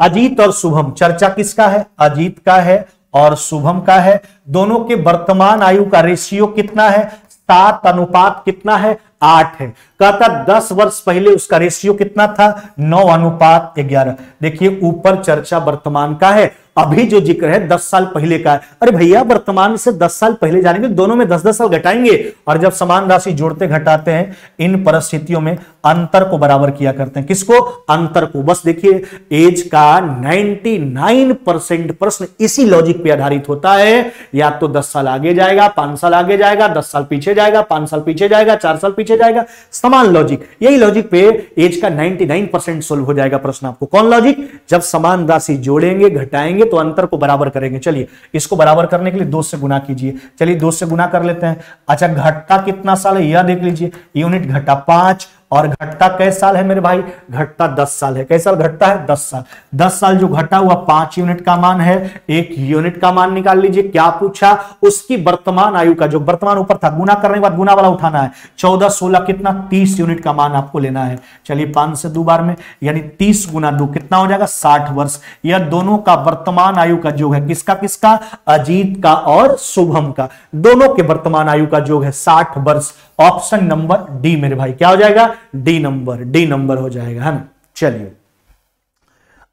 अजीत और शुभम, चर्चा किसका है? अजीत का है और शुभम का है। दोनों के वर्तमान आयु का रेशियो कितना है? 7 अनुपात कितना है? 8 है। कहता 10 वर्ष पहले उसका रेशियो कितना था, 9:11। देखिए ऊपर चर्चा वर्तमान का है, अभी जो जिक्र है 10 साल पहले का है। अरे भैया वर्तमान से 10 साल पहले जानेंगे, दोनों में 10-10 साल घटाएंगे, और जब समान राशि जोड़ते घटाते हैं इन परिस्थितियों में अंतर को बराबर किया करते हैं। किसको, अंतर को। बस देखिए एज का 99% प्रश्न इसी लॉजिक पे आधारित होता है, या तो 10 साल आगे जाएगा, 5 साल आगे जाएगा, 10 साल पीछे जाएगा, 5 साल पीछे जाएगा, 4 साल पीछे जाएगा, समान लॉजिक। यही लॉजिक पे एज का 99% सोल्व हो जाएगा प्रश्न आपको। कौन लॉजिक, जब समान राशि जोड़ेंगे घटाएंगे तो अंतर को बराबर करेंगे। चलिए इसको बराबर करने के लिए 2 से गुना कीजिए। चलिए 2 से गुना कर लेते हैं। अच्छा घटता कितना साल है यह देख लीजिए, यूनिट घटा 5, और घटता कैसे साल है मेरे भाई, घटता 10 साल है। कैसे साल घटता है, 10 साल। 10 साल जो घटा हुआ 5 यूनिट का मान है, 1 यूनिट का मान निकाल लीजिए। क्या पूछा, उसकी वर्तमान आयु का, जो वर्तमान ऊपर था गुना करने के बाद गुना वाला उठाना है, 14 16 कितना 30 यूनिट का मान आपको लेना है। चलिए 5 से 2 बार में, यानी 30 गुना 2 कितना हो जाएगा, 60 वर्ष। यह दोनों का वर्तमान आयु का योग है, किसका किसका, अजीत का और शुभम का, दोनों के वर्तमान आयु का योग है 60 वर्ष। ऑप्शन नंबर डी मेरे भाई क्या हो जाएगा, डी नंबर हो जाएगा, है ना। चलिए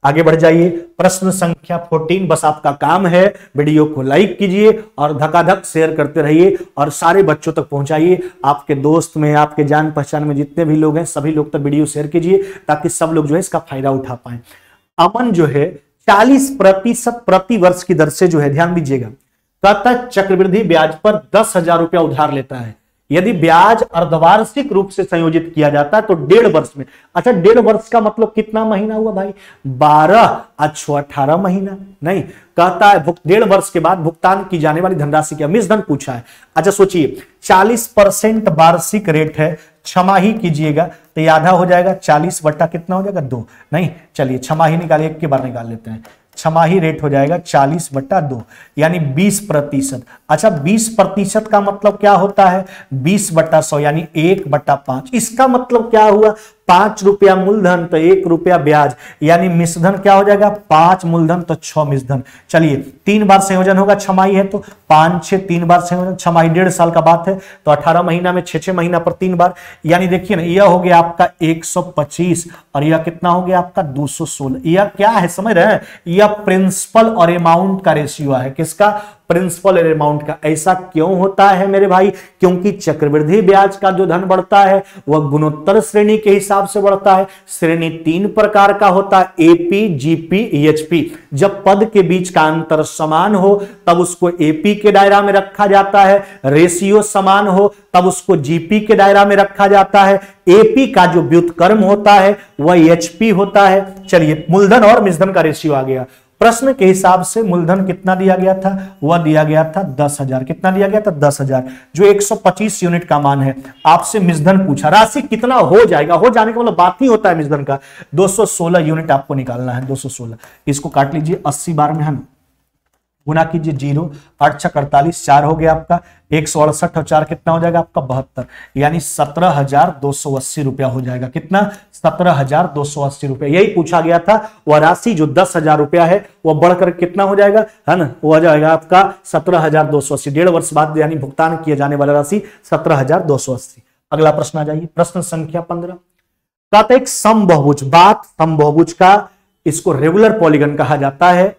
आगे बढ़ जाइए, प्रश्न संख्या 14। बस आपका काम है वीडियो को लाइक कीजिए और धकाधक शेयर करते रहिए और सारे बच्चों तक पहुंचाइए। आपके दोस्त में, आपके जान पहचान में जितने भी लोग हैं सभी लोग तक वीडियो शेयर कीजिए, ताकि सब लोग जो है इसका फायदा उठा पाए। अमन जो है 40% प्रति वर्ष की दर से जो है, ध्यान दीजिएगा, कहता चक्रवृद्धि ब्याज पर 10,000 रुपया उधार लेता है। यदि ब्याज अर्धवार्षिक रूप से संयोजित किया जाता है तो 1.5 वर्ष में। अच्छा 1.5 वर्ष का मतलब कितना महीना हुआ भाई, 12 अच्छो 18 महीना नहीं। कहता है 1.5 वर्ष के बाद भुगतान की जाने वाली धनराशि क्या, मिश्रधन पूछा है। अच्छा सोचिए 40% वार्षिक रेट है, छमाही कीजिएगा तो ये आधा हो जाएगा, 40 बट्टा कितना हो जाएगा 2, नहीं चलिए छमाही निकालिए, एक के बार निकाल लेते हैं। छमाही रेट हो जाएगा 40/2 यानी 20%। अच्छा 20% का मतलब क्या होता है, 20/100 यानी 1/5। इसका मतलब क्या हुआ, 5 रुपया मूलधन तो 1 रुपया ब्याज, यानी मिश्रधन क्या हो जाएगा, 5 मूलधन तो 6 मिश्रधन। चलिए 3 बार संयोजन होगा, छमाही है तो 5 6 3 बार संयोजन, छमाही 1.5 साल का बात है तो 18 महीना में 6 महीना पर 3 बार, यानी देखिए ना यह हो गया आपका 125 और यह कितना हो गया आपका 216। यह क्या है समझ रहे हैं, यह प्रिंसिपल और अमाउंट का रेशियो है, किसका, प्रिंसिपल और अमाउंट का। ऐसा क्यों होता है मेरे भाई, क्योंकि चक्रवृद्धि ब्याज का जो धन बढ़ता है वह गुणोत्तर श्रेणी के हिसाब से बढ़ता है। श्रेणी 3 प्रकार का होता है, एपी जीपी ईएचपी। जब पद के बीच का अंतर समान हो तब उसको एपी के दायरा में रखा जाता है, रेशियो समान हो तब उसको जीपी के दायरा में रखा जाता है, एपी का जो व्युत्क्रम होता है वह एचपी होता है। चलिए मूलधन और मिश्रधन का रेशियो आ गया। प्रश्न के हिसाब से मूलधन कितना दिया गया था, वह दिया गया था 10,000। कितना दिया गया था, 10,000, जो 125 यूनिट का मान है। आपसे मिश्रधन पूछा, राशि कितना हो जाएगा, हो जाने का मतलब बात ही होता है मिश्रधन का। 216 यूनिट आपको निकालना है, 216। इसको काट लीजिए 80 बार में, है ना, गुना कीजिए 0 8 6 48, 4 हो गया आपका 168 और 4 कितना हो जाएगा आपका 72, यानी 17,280 रुपया हो जाएगा। कितना, 17,280 रुपया। यही पूछा गया था। वह राशि जो 10,000 रुपया है वह बढ़कर कितना हो जाएगा, है ना, वो हो जाएगा आपका 17,280। 1.5 वर्ष बाद यानी भुगतान किया जाने वाला राशि 17,280। अगला प्रश्न आ जाइए, प्रश्न संख्या 15। कहता है एक समबहुभुज, बात समबहुभुज का, इसको रेगुलर पॉलीगन कहा जाता है।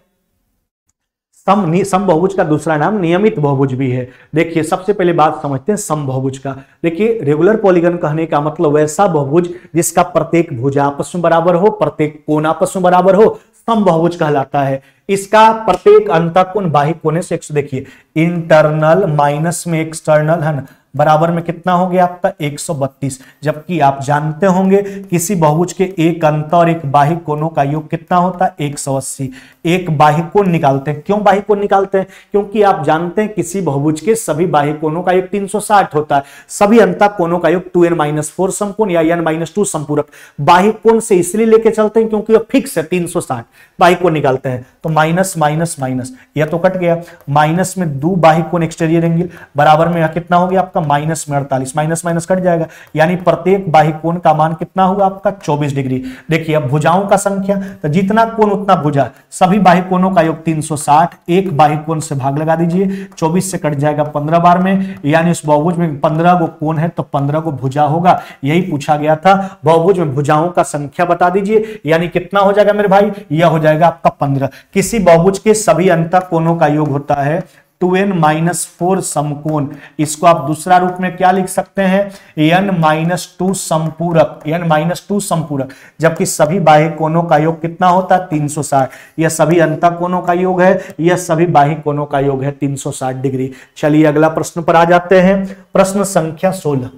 समबहुभुज का दूसरा नाम नियमित बहुभुज भी है। देखिए सबसे पहले बात समझते हैं समबहुभुज का। देखिए रेगुलर पॉलीगन कहने का मतलब वैसा बहुभुज जिसका प्रत्येक भुजा आपस में बराबर हो, प्रत्येक कोण आपस में बराबर हो, समबहुभुज कहलाता है। इसका प्रत्येक अंतःकोण बाह्य कोण से, देखिए इंटरनल माइनस में एक्सटर्नल, है ना, बराबर में कितना हो गया आपका 132। जबकि आप जानते होंगे किसी बहुभुज के एक अंत और एक बाह्य कोणों का योग कितना होता है 180। एक बाह्य कोण निकालते हैं, क्यों बाह्य कोण निकालते हैं, क्योंकि आप जानते हैं किसी बहुभुज के सभी बाह्य कोणों का योग 360 होता है, सभी अंतः कोणों का योग 2n-4 समकोण या n-2 संपूरक। बाह्य कोण से इसलिए लेके चलते हैं क्योंकि फिक्स है 360, बाह्य कोण निकालते हैं तो माइनस माइनस माइनस, यह तो कट गया, माइनस में 2 बाह्य कोण एक्सटीरियर एंगल, बराबर में कितना हो गया आपका आपका माइनस में 48, माइनस माइनस कट जाएगा, यानी प्रत्येक बाह्य कोण का मान कितना हुआ आपका 24 डिग्री। देखिए अब भुजाओं का संख्या, तो जितना कोण उतना भुजा, सभी बाह्य कोणों का योग 360, एक बाह्य कोण से भाग लगा दीजिए, 24 से कट जाएगा 15 बार में, यानी उस बहुभुज में 15 गो कोण है तो 15 गो भुजा होगा। यही पूछा गया था, बहुभुज में भुजाओं का संख्या बता दीजिए, यानी कितना हो जाएगा मेरे भाई, यह हो जाएगा आपका 15। किसी बहुभुज के सभी अंतः कोणों का योग होता है 2n-4 समकोण। इसको आप दूसरा रूप में क्या लिख सकते हैं, n-2 संपूरक, n-2 संपूरक, जबकि सभी बाह्य कोणों का योग कितना होता है 360। यह सभी अंतः कोणों का योग है, यह सभी बाह्य कोणों का योग है 360 डिग्री। चलिए अगला प्रश्न पर आ जाते हैं, प्रश्न संख्या 16।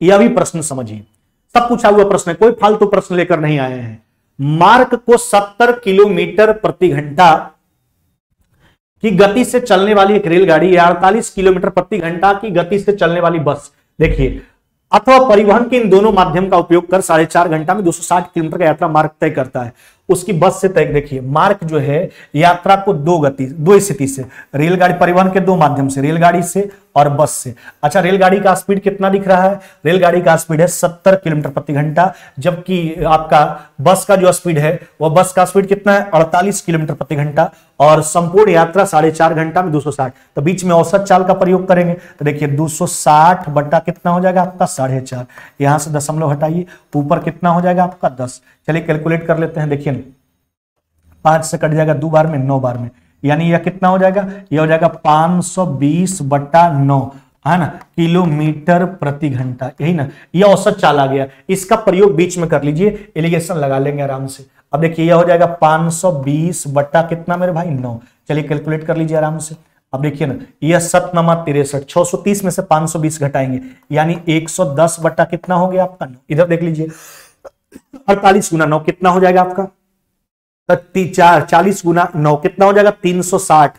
यह भी प्रश्न समझिए, सब पूछा हुआ प्रश्न है, कोई फालतू प्रश्न लेकर नहीं आए हैं। मार्ग को 70 किलोमीटर प्रति घंटा की गति से चलने वाली एक रेलगाड़ी या 48 किलोमीटर प्रति घंटा की गति से चलने वाली बस, देखिए, अथवा परिवहन के इन दोनों माध्यम का उपयोग कर 4.5 घंटा में 260 किलोमीटर का यात्रा मार्ग तय करता है। उसकी बस से तय, देखिए मार्ग जो है यात्रा को दो स्थिति से, रेलगाड़ी परिवहन के दो माध्यम से, रेलगाड़ी से और बस से। अच्छा, रेलगाड़ी का स्पीड कितना दिख रहा है, रेलगाड़ी का स्पीड है 70 किलोमीटर प्रति घंटा, जबकि आपका बस का जो स्पीड है वह बस का स्पीड कितना है 48 किलोमीटर प्रति घंटा, और संपूर्ण यात्रा 4.5 घंटा में 260। तो बीच में औसत चाल का प्रयोग करेंगे, तो देखिए 260 बटा कितना हो जाएगा आपका 4.5, यहां से दशमलव हटाइए, ऊपर कितना हो जाएगा आपका 10। चलिए कैलकुलेट कर लेते हैं, देखिए 5 से कट जाएगा 2 बार में, 9 बार में, यानी यह कितना हो जाएगा, यह हो जाएगा 520 बटा 9, है ना, किलोमीटर प्रति घंटा, यही ना, यह औसत चाल आ गया। इसका प्रयोग बीच में कर लीजिए, एलिगेशन लगा लेंगे आराम से। अब देखिए यह हो जाएगा 520 बटा कितना मेरे भाई 9। चलिए कैलकुलेट कर लीजिए आराम से। अब देखिए ना, यह 7×9 = 63, 630 में से 520 घटाएंगे, यानी 110 बटा कितना हो गया आपका 9। इधर देख लीजिए 48 गुना 9 कितना हो जाएगा आपका, 40 गुना 9 कितना हो जाएगा 360,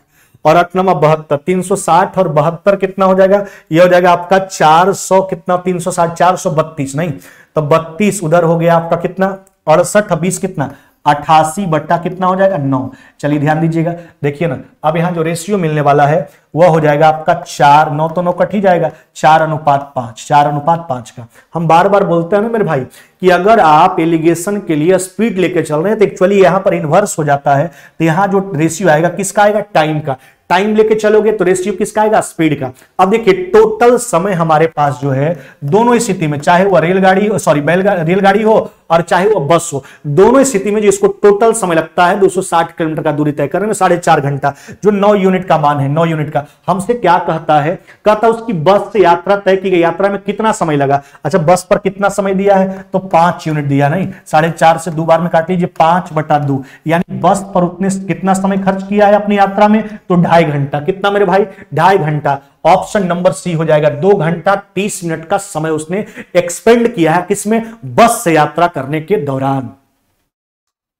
और 8×9 = 72, 360 और 72 कितना हो जाएगा, यह हो जाएगा आपका 400, कितना 360 432 नहीं, तो 32 उधर हो गया आपका कितना 68, 20 कितना 88 बटा कितना हो जाएगा 9। चलिए ध्यान दीजिएगा, देखिए ना, अब यहां जो रेशियो मिलने वाला है वह हो जाएगा आपका 4, 9 तो 9 कट ही जाएगा, 4:5, 4:5 का। हम बार बार बोलते हैं ना मेरे भाई कि अगर आप एलिगेशन के लिए स्पीड लेके चल रहे हैं तो एक्चुअली यहां पर इन्वर्स हो जाता है, तो यहां जो रेशियो आएगा किसका आएगा, टाइम का। टाइम लेके चलोगे तो रेशियो किसका आएगा, स्पीड का। अब देखिए टोटल समय हमारे पास जो है दोनों स्थिति में, चाहे वह रेलगाड़ी हो और चाहे वह बस हो, दोनों स्थिति में जो इसको टोटल समय लगता है 260 किलोमीटर का दूरी तय करने में 4.5 घंटा, जो 9 यूनिट का मान है, 9 यूनिट का। हमसे क्या कहता है, कहता उसकी बस से यात्रा तय की गई, यात्रा में कितना समय लगा। अच्छा, बस पर कितना समय दिया है, तो 5 यूनिट दिया, नहीं 4.5 से 2 बार में काट लीजिए, 5/2, यानी बस पर उतने कितना समय खर्च किया है अपनी यात्रा में, तो 2.5 घंटा। कितना मेरे भाई, 2.5 घंटा। ऑप्शन नंबर सी हो जाएगा, 2 घंटा 30 मिनट का समय उसने एक्सपेंड किया है किसमें, बस से यात्रा करने के दौरान।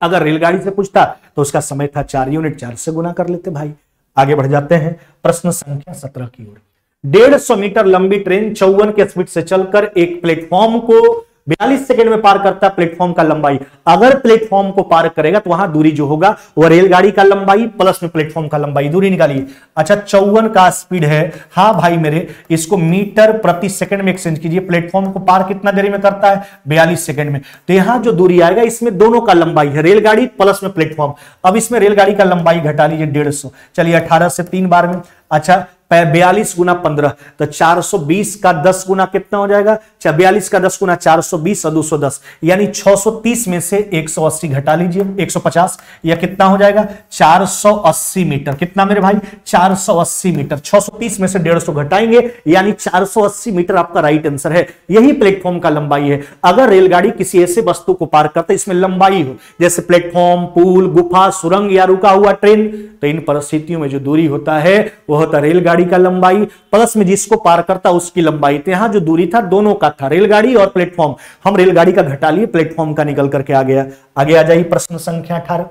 अगर रेलगाड़ी से पूछता तो उसका समय था 4 यूनिट, 4 से गुना कर लेते भाई। आगे बढ़ जाते हैं प्रश्न संख्या 17 की ओर। 150 मीटर लंबी ट्रेन 54 के स्पीड से चलकर एक प्लेटफॉर्म को 42 सेकंड में पार करता है। प्लेटफॉर्म का लंबाई, अगर प्लेटफॉर्म को पार करेगा तो वहां दूरी जो होगा वह रेलगाड़ी का लंबाई प्लस में प्लेटफॉर्म का लंबाई, दूरी निकालिए। अच्छा, 54 का स्पीड है, हाँ भाई मेरे, इसको मीटर प्रति सेकंड में एक्सचेंज कीजिए। प्लेटफॉर्म को पार कितना देरी में करता है, 42 सेकंड में। तो यहां जो दूरी आएगा इसमें दोनों का लंबाई है, रेलगाड़ी प्लस में प्लेटफॉर्म। अब इसमें रेलगाड़ी का लंबाई घटा लीजिए 150, चलिए 18 से 3 बार में। अच्छा, 42 गुना 15 तो 420 का 10 गुना कितना हो जाएगा, 42 का 10 गुना 420 और 210, यानी 630 में से 180 घटा लीजिए, 150, यह कितना हो जाएगा 480 मीटर। कितना मेरे भाई, 480 मीटर। 630 में से 150 घटाएंगे, यानी 480 मीटर आपका राइट आंसर है। यही प्लेटफॉर्म का लंबाई है। अगर रेलगाड़ी किसी ऐसे वस्तु को पार करते इसमें लंबाई हो, जैसे प्लेटफॉर्म, पुल, गुफा, सुरंग या रुका हुआ ट्रेन, तो इन परिस्थितियों में जो दूरी होता है वह होता है रेलगाड़ी का लंबाई प्लस में जिसको पार करता उसकी लंबाई। तो यहां जो दूरी था दोनों का था, रेलगाड़ी और प्लेटफॉर्म। हम रेलगाड़ी का घटा लिए, प्लेटफॉर्म का निकल करके आ गया। आगे आ जाइए प्रश्न संख्या 18।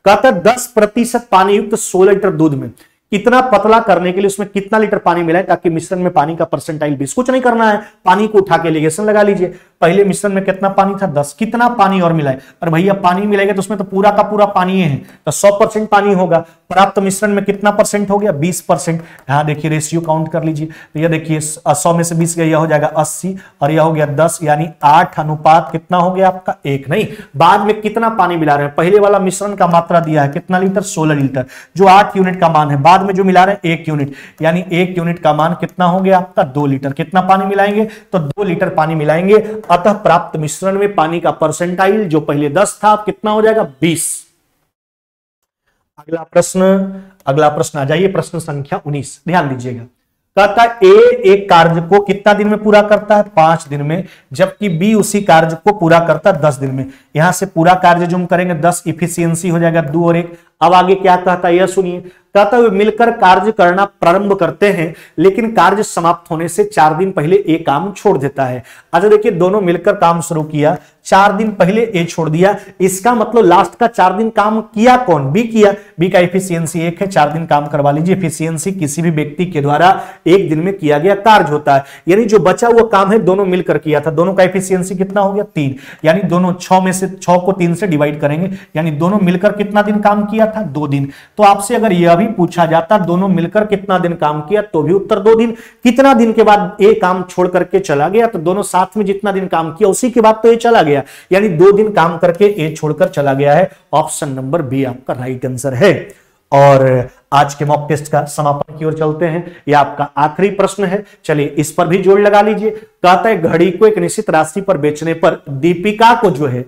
कहता 10% पानी युक्त 16 लीटर दूध में कितना पतला करने के लिए उसमें कितना लीटर पानी मिलाए ताकि मिश्रण में पानी का परसेंटाइल 20। कुछ नहीं करना है, पानी को उठा के एलिगेशन लगा लीजिए। पहले मिश्रण में कितना पानी था 10, कितना पानी और मिलाए, अरे भैया पानी मिलाएगा तो उसमें तो पूरा का पूरा पानी है, तो 100% पानी होगा। प्राप्त मिश्रण में कितना परसेंट हो गया 20%। यहाँ देखिए रेशियो काउंट कर लीजिए, तो यह देखिए 100 में से 20 गया, यह हो जाएगा 80 और यह हो गया 10, यानी 8 अनुपात कितना हो गया आपका 1। नहीं, बाद में कितना पानी मिला रहे हैं, पहले वाला मिश्रण का मात्रा दिया है कितना लीटर 16 लीटर, जो 8 यूनिट का मान है, बाद में जो मिला रहे हैं 1 यूनिट, यानी 1 यूनिट का मान कितना हो गया आपका 2 लीटर। कितना पानी मिलाएंगे तो 2 लीटर पानी मिलाएंगे। अतः प्राप्त मिश्रण में पानी का परसेंटाइल जो पहले 10 था अब कितना हो जाएगा 20। अगला प्रश्न आ जाइए, प्रश्न संख्या 19, ध्यान दीजिएगा। कहता है ए एक कार्य को कितना दिन में पूरा करता है 5 दिन में, जबकि बी उसी कार्य को पूरा करता है 10 दिन में। यहां से पूरा कार्य जो हम करेंगे 10 इफिशियंसी हो जाएगा 2 और 1। अब आगे क्या कहता है यह सुनिए, कहता है मिलकर कार्य करना प्रारंभ करते हैं, लेकिन कार्य समाप्त होने से 4 दिन पहले ए काम छोड़ देता है। अच्छा देखिए, दोनों मिलकर काम शुरू किया, 4 दिन पहले ए छोड़ दिया, इसका मतलब लास्ट का 4 दिन काम किया कौन, बी किया। बी का एफिशिएंसी 1 है, 4 दिन काम करवा लीजिए। एफिशिएंसी किसी भी व्यक्ति के द्वारा 1 दिन में किया गया कार्य होता है, यानी जो बचा हुआ काम है दोनों मिलकर किया था। दोनों का एफिशिएंसी कितना हो गया 3, यानी दोनों 6 में से 6 को 3 से डिवाइड करेंगे, यानी दोनों मिलकर कितना दिन काम किया था 2 दिन। तो आपसे अगर यह भी पूछा जाता दोनों मिलकर कितना दिन काम किया, तो भी उत्तर 2 दिन। कितना दिन के बाद ए काम छोड़ करके चला गया, तो दोनों साथ में जितना दिन काम किया उसी के बाद तो ये चला गया, यानी 2 दिन काम करके ए छोड़कर चला गया है। ऑप्शन नंबर बी आपका राइट आंसर है। और आज के मॉक टेस्ट का समापन की ओर चलते हैं, यह आपका आखिरी प्रश्न है, चलिए इस पर भी जोड़ लगा लीजिए। कहता है घड़ी को एक निश्चित राशि पर बेचने पर दीपिका को जो है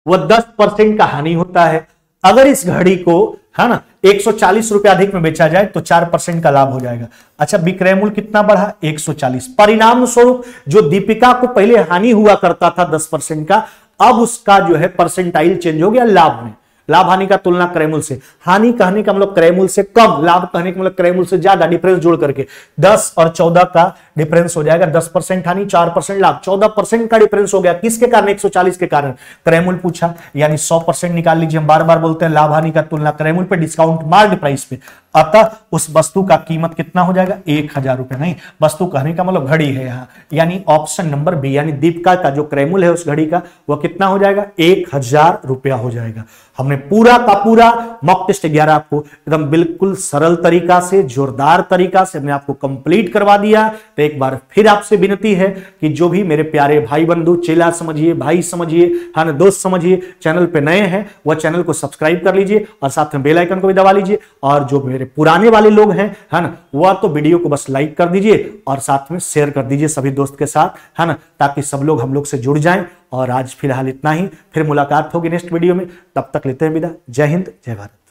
वह 10% का हानि होता है। अगर इस घड़ी को है ना 140 रुपए अधिक में बेचा जाए तो 4% का लाभ हो जाएगा। अच्छा, विक्रय मूल्य कितना बढ़ा 140, परिणाम स्वरूप जो दीपिका को पहले हानि हुआ करता था 10% का, अब उसका जो है परसेंटाइल चेंज हो गया लाभ में। लाभ हानि का तुलना क्रय मूल्य से, हानि कहने का मतलब क्रय मूल्य से कम, लाभ कहने का मतलब क्रय मूल्य से ज्यादा, डिफरेंस जोड़ करके 10 और 14 का डिफरेंस हो जाएगा। 10% हानि 4% लाभ, 14% का डिफरेंस हो गया। किसके कारण 140 के कारण, क्रय मूल्य पूछा, यानी 100% निकाल लीजिए। हम बार बार बोलते हैं लाभ हानि का तुलना क्रय मूल्य पे, डिस्काउंट मार्क्ड प्राइस पे। अतः उस वस्तु का कीमत कितना हो जाएगा 1000 रुपए। नहीं, वस्तु कहने का मतलब घड़ी है यहाँ, यानी ऑप्शन नंबर बी, यानी दीपिका का जो क्रय मूल्य है उस घड़ी का वह कितना हो जाएगा 1000 रुपया हो जाएगा। हमने पूरा का पूरा मॉक टेस्ट 11 आपको एकदम बिल्कुल सरल तरीका से, जोरदार तरीका से हमने आपको कंप्लीट करवा दिया। तो एक बार फिर आपसे विनती है कि जो भी मेरे प्यारे भाई बंधु, चेला समझिए, भाई समझिए, हाँ दोस्त समझिए, चैनल पे नए हैं वह चैनल को सब्सक्राइब कर लीजिए और साथ में बेल आइकन को भी दबा लीजिए। और जो मेरे पुराने वाले लोग हैं है ना, वह तो वीडियो को बस लाइक कर दीजिए और साथ में शेयर कर दीजिए सभी दोस्त के साथ, है ना, ताकि सब लोग हम लोग से जुड़ जाएं। और आज फिलहाल इतना ही, फिर मुलाकात होगी नेक्स्ट वीडियो में, तब तक लेते हैं विदा। जय हिंद, जय भारत।